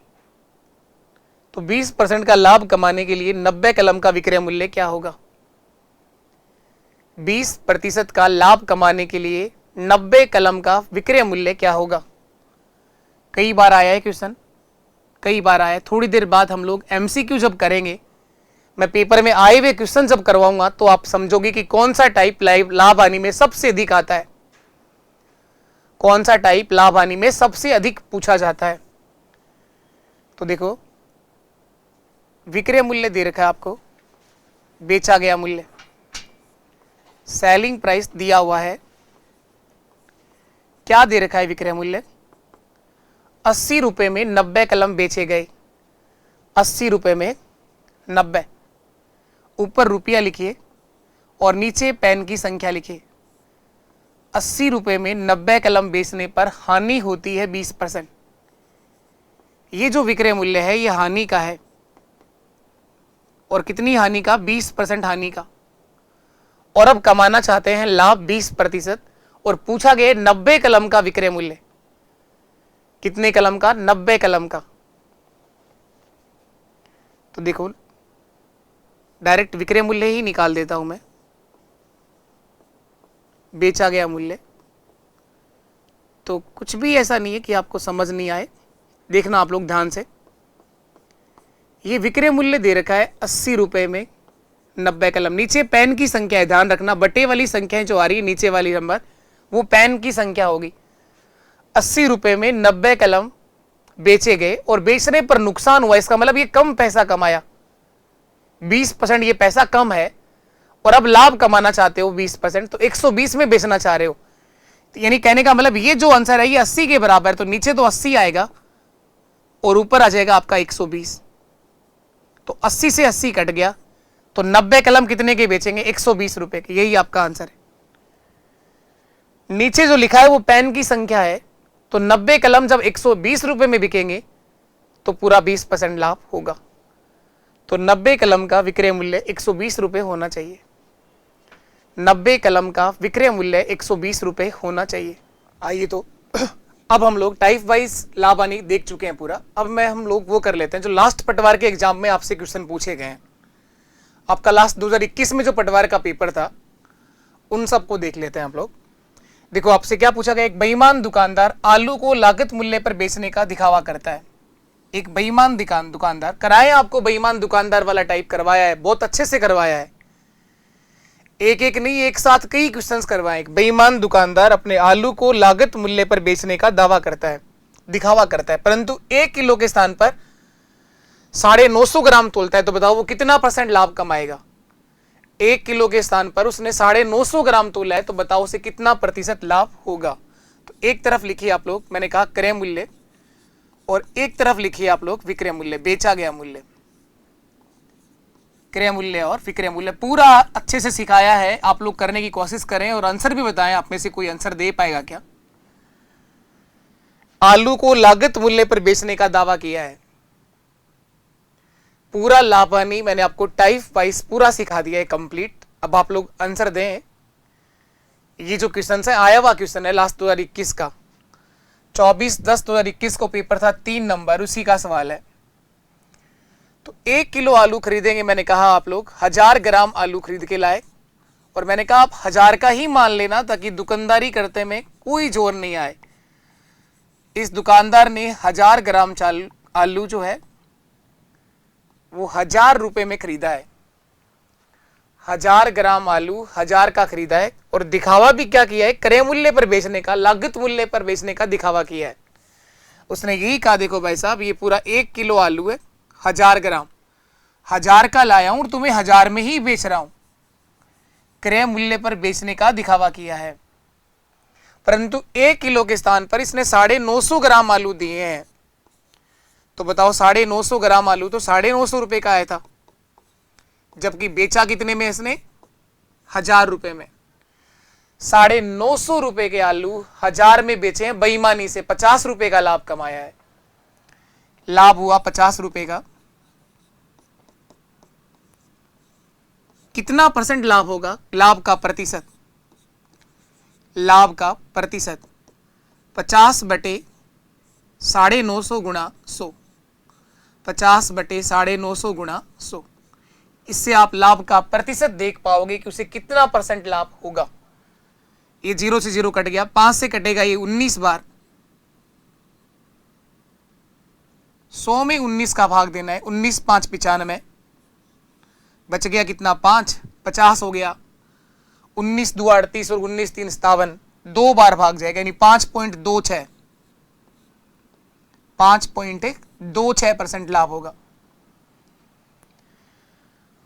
तो 20% का लाभ कमाने के लिए 90 कलम का विक्रय मूल्य क्या होगा? 20% का लाभ कमाने के लिए 90 कलम का विक्रय मूल्य क्या होगा? कई बार आया है क्वेश्चन, कई बार आया है। थोड़ी देर बाद हम लोग एमसीक्यू जब करेंगे, मैं पेपर में आए हुए क्वेश्चन जब करवाऊंगा तो आप समझोगे कि कौन सा टाइप लाभ हानि में सबसे अधिक आता है, कौन सा टाइप लाभ हानि में सबसे अधिक पूछा जाता है। तो देखो विक्रय मूल्य दे रखा है आपको, बेचा गया मूल्य, सेलिंग प्राइस दिया हुआ है। क्या दे रखा है विक्रय मूल्य? 80 रुपए में 90 कलम बेचे गए। 80 रुपए में 90, ऊपर रुपया लिखिए और नीचे पेन की संख्या लिखिए। 80 रुपए में 90 कलम बेचने पर हानि होती है 20%। ये जो विक्रय मूल्य है ये हानि का है। और कितनी हानि का? 20% हानि का। और अब कमाना चाहते हैं लाभ 20% और पूछा गया 90 कलम का विक्रय मूल्य। कितने कलम का? 90 कलम का। तो देखो डायरेक्ट विक्रय मूल्य ही निकाल देता हूं मैं, बेचा गया मूल्य। तो कुछ भी ऐसा नहीं है कि आपको समझ नहीं आए, देखना आप लोग ध्यान से। ये विक्रय मूल्य दे रखा है 80 रुपए में 90 कलम। नीचे पेन की संख्या है, ध्यान रखना, बटे वाली संख्या जो आ रही है नीचे वाली नंबर वो पेन की संख्या होगी। 80 रुपए में 90 कलम बेचे गए और बेचने पर नुकसान हुआ, इसका मतलब ये कम पैसा कमाया। 20% ये पैसा कम है और अब लाभ कमाना चाहते हो 20%, तो 120 में बेचना चाह रहे हो। तो यानी कहने का मतलब ये जो आंसर है ये 80 के बराबर, तो नीचे तो 80 आएगा और ऊपर आ जाएगा आपका 120। तो 80 से 80 कट गया, तो 90 कलम कितने के बेचेंगे? 120 रुपए के। यही आपका आंसर है। नीचे जो लिखा है वो पेन की संख्या है, तो 90 कलम जब 120 रुपए में बिकेंगे तो पूरा 20% लाभ होगा। तो 90 कलम का विक्रय मूल्य 120 रुपए होना चाहिए। 90 कलम का विक्रय मूल्य 120 रुपए होना चाहिए। आइए तो अब हम लोग टाइप वाइज लाभ हानि देख चुके हैं पूरा। अब हम लोग वो कर लेते हैं जो लास्ट पटवार के एग्जाम में आपसे क्वेश्चन पूछे गए हैं। आपका लास्ट 2021 में जो पटवार का पेपर था उन सबको देख लेते हैं आप लोग। देखो आपसे क्या पूछा गया? एक बेईमान दुकानदार आलू को लागत मूल्य पर बेचने का दिखावा करता है। एक बेईमान दुकानदार कराया, आपको बेईमान दुकानदार वाला टाइप करवाया है, बहुत अच्छे से करवाया है। एक एक नहीं, एक साथ कई क्वेश्चंस करवाए। एक बेईमान दुकानदार अपने आलू को लागत मूल्य पर बेचने का दावा करता है, दिखावा करता है, परंतु 1 किलो के स्थान पर 950 ग्राम तोलता है। तो बताओ वो कितना % लाभ कमाएगा? 1 किलो के स्थान पर उसने 950 ग्राम तोला है, तो बताओ उसे कितना % लाभ होगा? तो एक तरफ लिखिए आप लोग, मैंने कहा क्रय मूल्य, और एक तरफ लिखिए आप लोग विक्रय मूल्य, बेचा गया मूल्य। क्रय मूल्य और विक्रय मूल्य पूरा अच्छे से सिखाया है, आप लोग करने की कोशिश करें और आंसर भी बताएं आप में से कोई आंसर दे पाएगा क्या। आलू को लागत मूल्य पर बेचने का दावा किया है। पूरा लाभ हानि मैंने आपको टाइप वाइज पूरा सिखा दिया है कंप्लीट। अब आप लोग आंसर दें। ये जो क्वेश्चन है आया हुआ क्वेश्चन है लास्ट 2021 का, 24/10/2021 को पेपर था 3 नंबर, उसी का सवाल है। तो 1 किलो आलू खरीदेंगे, मैंने कहा आप लोग 1000 ग्राम आलू खरीद के लाए और मैंने कहा आप 1000 का ही मान लेना ताकि दुकानदारी करते में कोई जोर नहीं आए। इस दुकानदार ने 1000 ग्राम आलू जो है वो 1000 रुपए में खरीदा है। 1000 ग्राम आलू 1000 का खरीदा है और दिखावा भी क्या किया है, क्रय मूल्य पर बेचने का, लागत मूल्य पर बेचने का दिखावा किया है। उसने यही कहा देखो भाई साहब ये पूरा 1 किलो आलू है, 1000 ग्राम, 1000 का लाया हूं और तुम्हें 1000 में ही बेच रहा हूं। क्रय मूल्य पर बेचने का दिखावा किया है। परंतु 1 किलो के स्थान पर इसने 950 ग्राम आलू दिए हैं। तो बताओ 950 ग्राम आलू तो 950 रुपए का आया था, जबकि बेचा कितने में इसने, 1000 रुपए में। 950 रुपए के आलू 1000 में बेचे हैं बेईमानी से, 50 रुपए का लाभ कमाया है। लाभ हुआ 50 रुपए का। कितना परसेंट लाभ होगा, लाभ का प्रतिशत, लाभ का प्रतिशत 50 बटे 950 गुणा 100, 50 बटे 950 गुणा 100। इससे आप लाभ का प्रतिशत देख पाओगे कि उसे कितना परसेंट लाभ होगा। ये 0 से 0 कट गया, 5 से कटेगा ये 19 बार, 100 में 19 का भाग देना है, 19 5 95, बच गया कितना 5, 50 हो गया, 19 2 38 और 19 3 57, 2 बार भाग जाएगा, यानी 5.26, 5.26% लाभ होगा।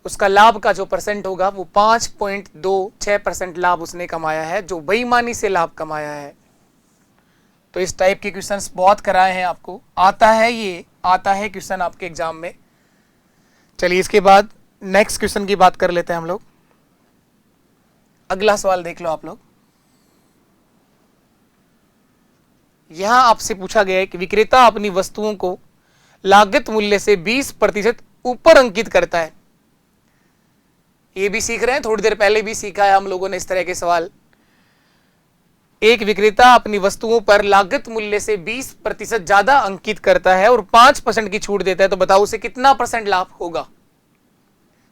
उसका लाभ का जो परसेंट होगा वो 5.26% लाभ उसने कमाया है, जो बेईमानी से लाभ कमाया है। तो इस टाइप के क्वेश्चंस बहुत कराए हैं आपको, आता है, ये आता है क्वेश्चन आपके एग्जाम में। चलिए इसके बाद नेक्स्ट क्वेश्चन की बात कर लेते हैं हम लोग। अगला सवाल देख लो आप लोग। यहां आपसे पूछा गया है कि विक्रेता अपनी वस्तुओं को लागत मूल्य से 20% ऊपर अंकित करता है। ये भी सीख रहे हैं, थोड़ी देर पहले भी सीखा है हम लोगों ने इस तरह के सवाल। एक विक्रेता अपनी वस्तुओं पर लागत मूल्य से 20% ज्यादा अंकित करता है और 5% की छूट देता है, तो बताओ उसे कितना परसेंट लाभ होगा।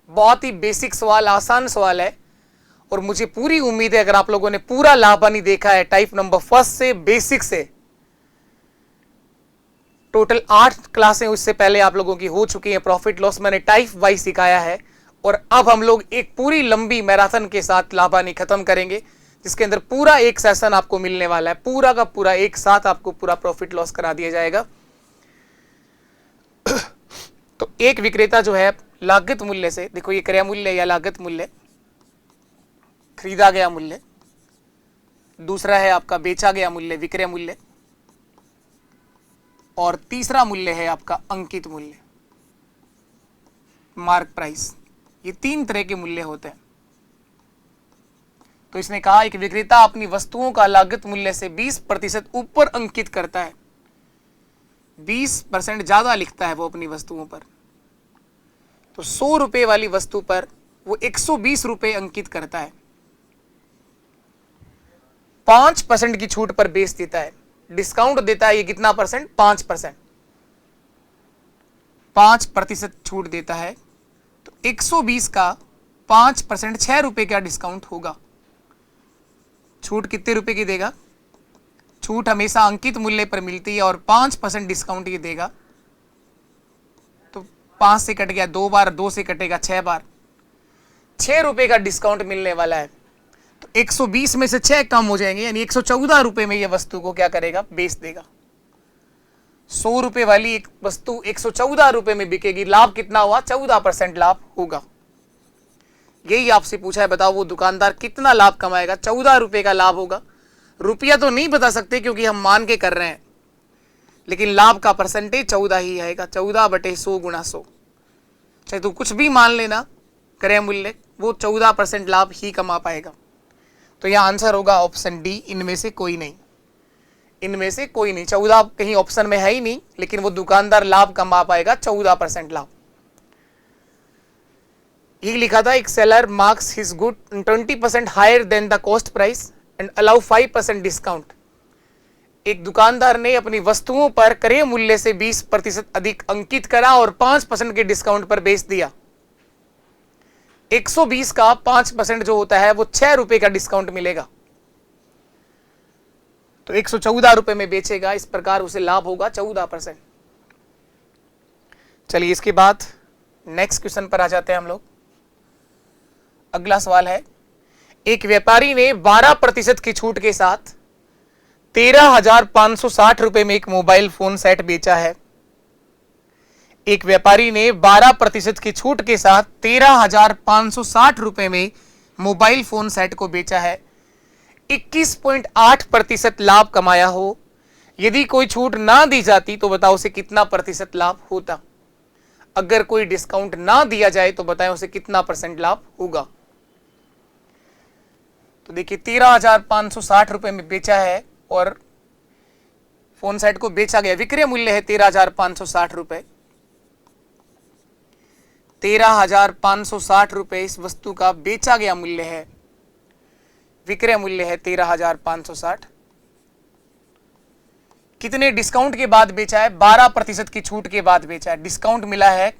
बहुत ही बेसिक सवाल, आसान सवाल है और मुझे पूरी उम्मीद है अगर आप लोगों ने पूरा लाभानी देखा है टाइप नंबर 1 से बेसिक से, टोटल 8 क्लासें उससे पहले आप लोगों की हो चुकी हैं। प्रॉफिट लॉस मैंने टाइप वाइज सिखाया है और अब हम लोग एक पूरी लंबी मैराथन के साथ लाभानी खत्म करेंगे, जिसके अंदर पूरा एक सेशन आपको मिलने वाला है, पूरा का पूरा एक साथ आपको पूरा प्रॉफिट लॉस करा दिया जाएगा। तो एक विक्रेता जो है लागत मूल्य से, देखो ये क्रय मूल्य या लागत मूल्य, खरीदा गया मूल्य, दूसरा है आपका बेचा गया मूल्य विक्रय मूल्य, और तीसरा मूल्य है आपका अंकित मूल्य मार्क प्राइस। ये 3 तरह के मूल्य होते हैं। तो इसने कहा एक विक्रेता अपनी वस्तुओं का लागत मूल्य से 20% ऊपर अंकित करता है, 20% ज्यादा लिखता है वो अपनी वस्तुओं पर। तो 100 रुपए वाली वस्तु पर वो 120 रुपए अंकित करता है, 5% की छूट पर बेच देता है, डिस्काउंट देता है। ये कितना परसेंट, 5%, 5% छूट देता है। तो 120 का 5% 6 रुपए का डिस्काउंट होगा। छूट कितने रुपए की देगा, छूट हमेशा अंकित मूल्य पर मिलती है और 5% डिस्काउंट ये देगा। तो 5 से कट गया 2 बार, 2 से कटेगा 6 बार, 6 रुपए का डिस्काउंट मिलने वाला है। तो 120 में से 6 कम हो जाएंगे, यानी 114 रुपए में यह वस्तु को क्या करेगा, बेच देगा। 100 रुपए वाली एक वस्तु 114 रुपए में बिकेगी, लाभ कितना हुआ, 14% लाभ होगा। यही आपसे पूछा है, बताओ वो दुकानदार कितना लाभ कमाएगा। 14 रुपए का लाभ होगा। रुपया तो नहीं बता सकते क्योंकि हम मान के कर रहे हैं, लेकिन लाभ का परसेंटेज 14 ही आएगा, 14/100 गुणा 100। चाहे तो कुछ भी मान लेना क्रय मूल्य, वो 14% लाभ ही कमा पाएगा। तो यह आंसर होगा ऑप्शन डी, इनमें से कोई नहीं, इनमें से कोई नहीं। 14 कहीं ऑप्शन में है ही नहीं, लेकिन वो दुकानदार लाभ कमा पाएगा 14% लाभ। ये लिखा था एक seller marks his good 20% higher than the cost price and allow 5% discount. एक दुकानदार ने अपनी वस्तुओं पर क्रय मूल्य से 20% अधिक अंकित करा और 5% के डिस्काउंट पर बेच दिया। 120 का 5% जो होता है वो 6 रुपए का डिस्काउंट मिलेगा, तो 114 रुपए में बेचेगा। इस प्रकार उसे लाभ होगा 14%। चलिए इसके बाद नेक्स्ट क्वेश्चन पर आ जाते हैं हम लोग। अगला सवाल है, एक व्यापारी ने 12% की छूट के साथ 13,560 रुपए में एक मोबाइल फोन सेट बेचा है। एक व्यापारी ने 12% की छूट के साथ 13,560 रुपए में मोबाइल फोन सेट को बेचा है। 21.8% लाभ कमाया हो। यदि कोई छूट ना दी जाती तो बताओ उसे कितना प्रतिशत लाभ होता। अगर कोई डिस्काउंट ना दिया जाए तो बताएं उसे कितना % लाभ होगा। तो देखिए 13,560 रुपए में बेचा है और फोन सेट को बेचा गया, विक्रय मूल्य है 13,560 रुपए। 13,560 रुपए इस वस्तु का बेचा गया मूल्य है, विक्रय मूल्य है 13,560। कितने डिस्काउंट के बाद बेचा है? 12% की छूट के बाद बेचा है। डिस्काउंट मिला है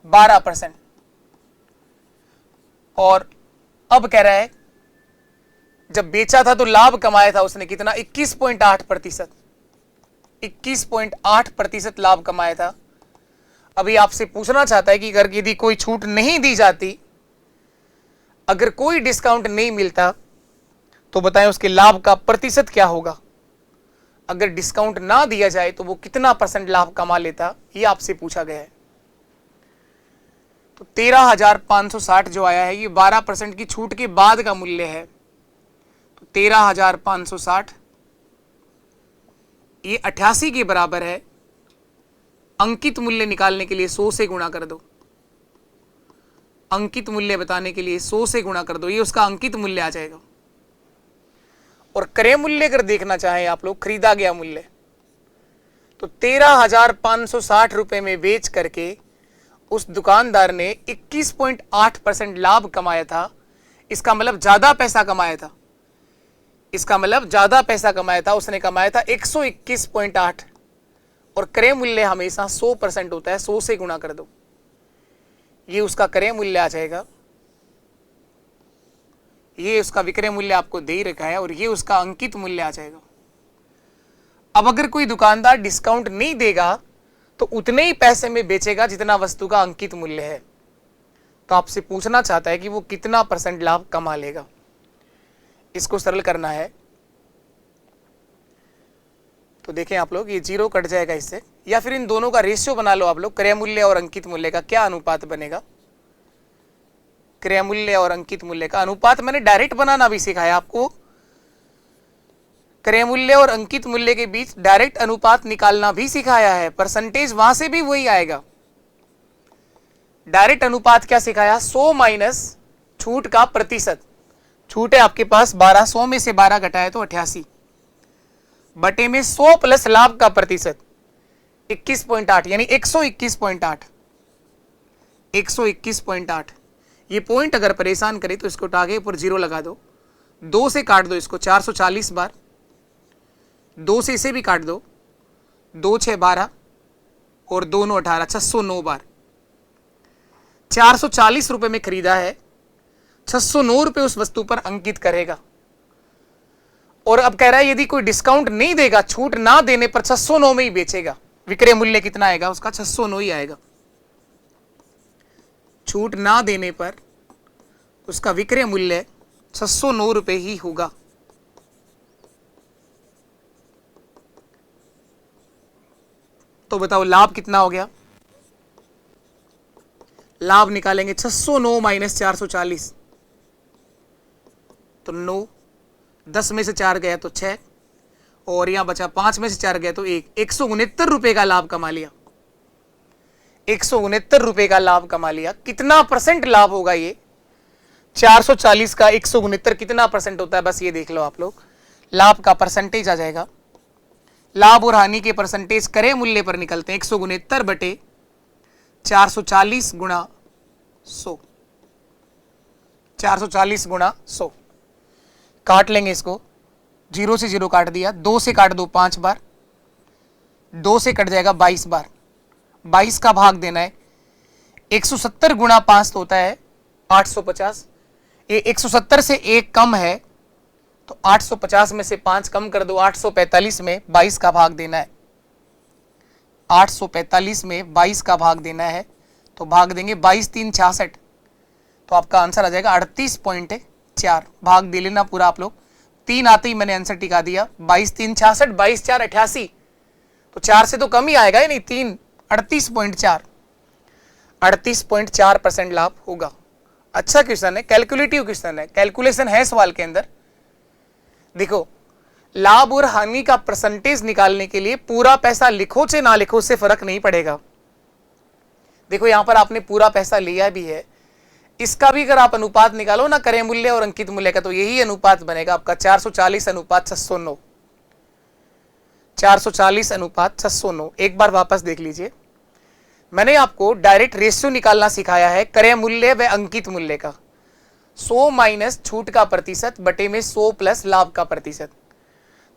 12%। और अब कह रहा है जब बेचा था तो लाभ कमाया था उसने कितना? 21.8%। 21.8% लाभ कमाया था। अभी आपसे पूछना चाहता है कि अगर यदि कोई छूट नहीं दी जाती, अगर कोई डिस्काउंट नहीं मिलता तो बताएं उसके लाभ का प्रतिशत क्या होगा। अगर डिस्काउंट ना दिया जाए तो वो कितना % लाभ कमा लेता, ये आपसे पूछा गया है। तो 13,560 जो आया है ये 12% की छूट के बाद का मूल्य है। तो 13,560 ये 88 के बराबर है। अंकित मूल्य निकालने के लिए 100 से गुणा कर दो। अंकित मूल्य बताने के लिए 100 से गुणा कर दो, ये उसका अंकित मूल्य आ जाएगा। और क्रय मूल्य अगर देखना चाहें आप लोग, खरीदा गया मूल्य, तो 13,560 रुपए में बेच करके उस दुकानदार ने 21.8% लाभ कमाया था। इसका मतलब ज्यादा पैसा कमाया था। इसका मतलब ज्यादा पैसा कमाया था, उसने कमाया था 121.8। और क्रय मूल्य हमेशा 100% होता है, 100 से गुणा कर दो, ये उसका क्रय मूल्य आ जाएगा। ये उसका विक्रय मूल्य आपको दे ही रखा है और ये उसका अंकित मूल्य आ जाएगा। अब अगर कोई दुकानदार डिस्काउंट नहीं देगा तो उतने ही पैसे में बेचेगा जितना वस्तु का अंकित मूल्य है। तो आपसे पूछना चाहता है कि वो कितना % लाभ कमा लेगा। इसको सरल करना है तो देखें आप लोग, ये 0 कट जाएगा इससे, या फिर इन दोनों का रेशियो बना लो आप लोग। क्रय मूल्य और अंकित मूल्य का क्या अनुपात बनेगा? क्रय मूल्य और अंकित मूल्य का अनुपात मैंने डायरेक्ट बनाना भी सिखाया आपको। क्रय मूल्य और अंकित मूल्य के बीच डायरेक्ट अनुपात निकालना भी सिखाया है। परसेंटेज वहां से भी वही आएगा। डायरेक्ट अनुपात क्या सिखाया? 100 माइनस छूट का प्रतिशत। छूट है आपके पास 12, 100 में से 12 घटाए तो 88, बटे में 100 प्लस लाभ का प्रतिशत 21.8, यानी 121.8। 121.8 ये पॉइंट अगर परेशान करे तो इसको उठा के ऊपर 0 लगा दो। 2 से काट दो इसको 440 बार, 2 से इसे भी काट दो, 2 6 12 और 2 9 18, 609 बार। 440 रुपए में खरीदा है, 609 रुपए उस वस्तु पर अंकित करेगा। और अब कह रहा है यदि कोई डिस्काउंट नहीं देगा, छूट ना देने पर 609 में ही बेचेगा। विक्रय मूल्य कितना आएगा उसका? 609 ही आएगा। छूट ना देने पर उसका विक्रय मूल्य 609 रुपए ही होगा। तो बताओ लाभ कितना हो गया? लाभ निकालेंगे 609 माइनस 440 तो 9, 10 में से 4 गया तो 6 और यहां बचा 5 में से 4 गया तो 1। 169 रुपए का लाभ कमा लिया। 169 रुपए का लाभ कमा लिया। कितना % लाभ होगा ये? 440 का 169 कितना % होता है? बस ये देख लो आप लोग, लाभ का परसेंटेज आ जाएगा। लाभ और हानि के परसेंटेज क्रय मूल्य पर निकलते हैं। 169 बटे 440 गुणा 100, 440 गुणा 100। काट लेंगे इसको, 0 से 0 काट दिया, 2 से काट दो 5 बार, 2 से कट जाएगा 22 बार। 22 का भाग देना है। 170 गुणा 5 तो होता है 850, ये 170 से 1 कम है तो 850 में से 5 कम कर दो, 845 में 22 का भाग देना है, 845 में 22 का भाग देना है तो भाग देंगे 22 3 66, तो आपका आंसर आ जाएगा 38.4। भाग दे लेना पूरा आप लोग, 3 आते ही मैंने आंसर टिका दिया, 22 3 66, 22 4 88, तो 4 से तो कम ही आएगा, नहीं 3 38.4, 38.4% लाभ होगा। अच्छा क्वेश्चन है, कैलकुलेटिव क्वेश्चन है, कैलकुलेशन है सवाल के अंदर। देखो लाभ और हानि का परसेंटेज निकालने के लिए पूरा पैसा लिखो चाहे ना लिखो उससे फर्क नहीं पड़ेगा। देखो यहां पर आपने पूरा पैसा लिया भी है, इसका भी अगर आप अनुपात निकालो ना क्रय मूल्य और अंकित मूल्य का, तो यही अनुपात बनेगा आपका 440 अनुपात 609, 440 अनुपात 609। एक बार वापस देख लीजिए, मैंने आपको डायरेक्ट रेशियो निकालना सिखाया है क्रय मूल्य व अंकित मूल्य का, 100 माइनस छूट का प्रतिशत बटे में 100 प्लस लाभ का प्रतिशत।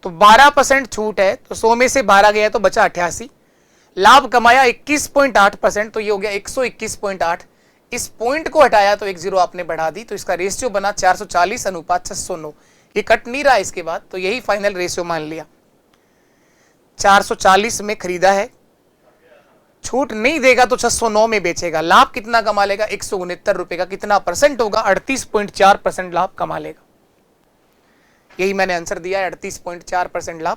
तो 12% छूट है तो 100 में से 12 गया तो बचा 88, लाभ कमाया 21.8%, तो ये हो गया 121.8। इस पॉइंट को हटाया तो एक जीरो आपने बढ़ा दी, तो इसका रेशियो बना 440 अनुपात 609। ये कट नहीं रहा इसके बाद, तो यही फाइनल रेशियो मान लिया। 440 में खरीदा है, छूट नहीं देगा तो 609 में बेचेगा, लाभ कितना कमा लेगा 169 रुपए का, कितना परसेंट होगा 38.4% लाभ कमा लेगा। यही मैंने आंसर दिया है, 38.4% लाभ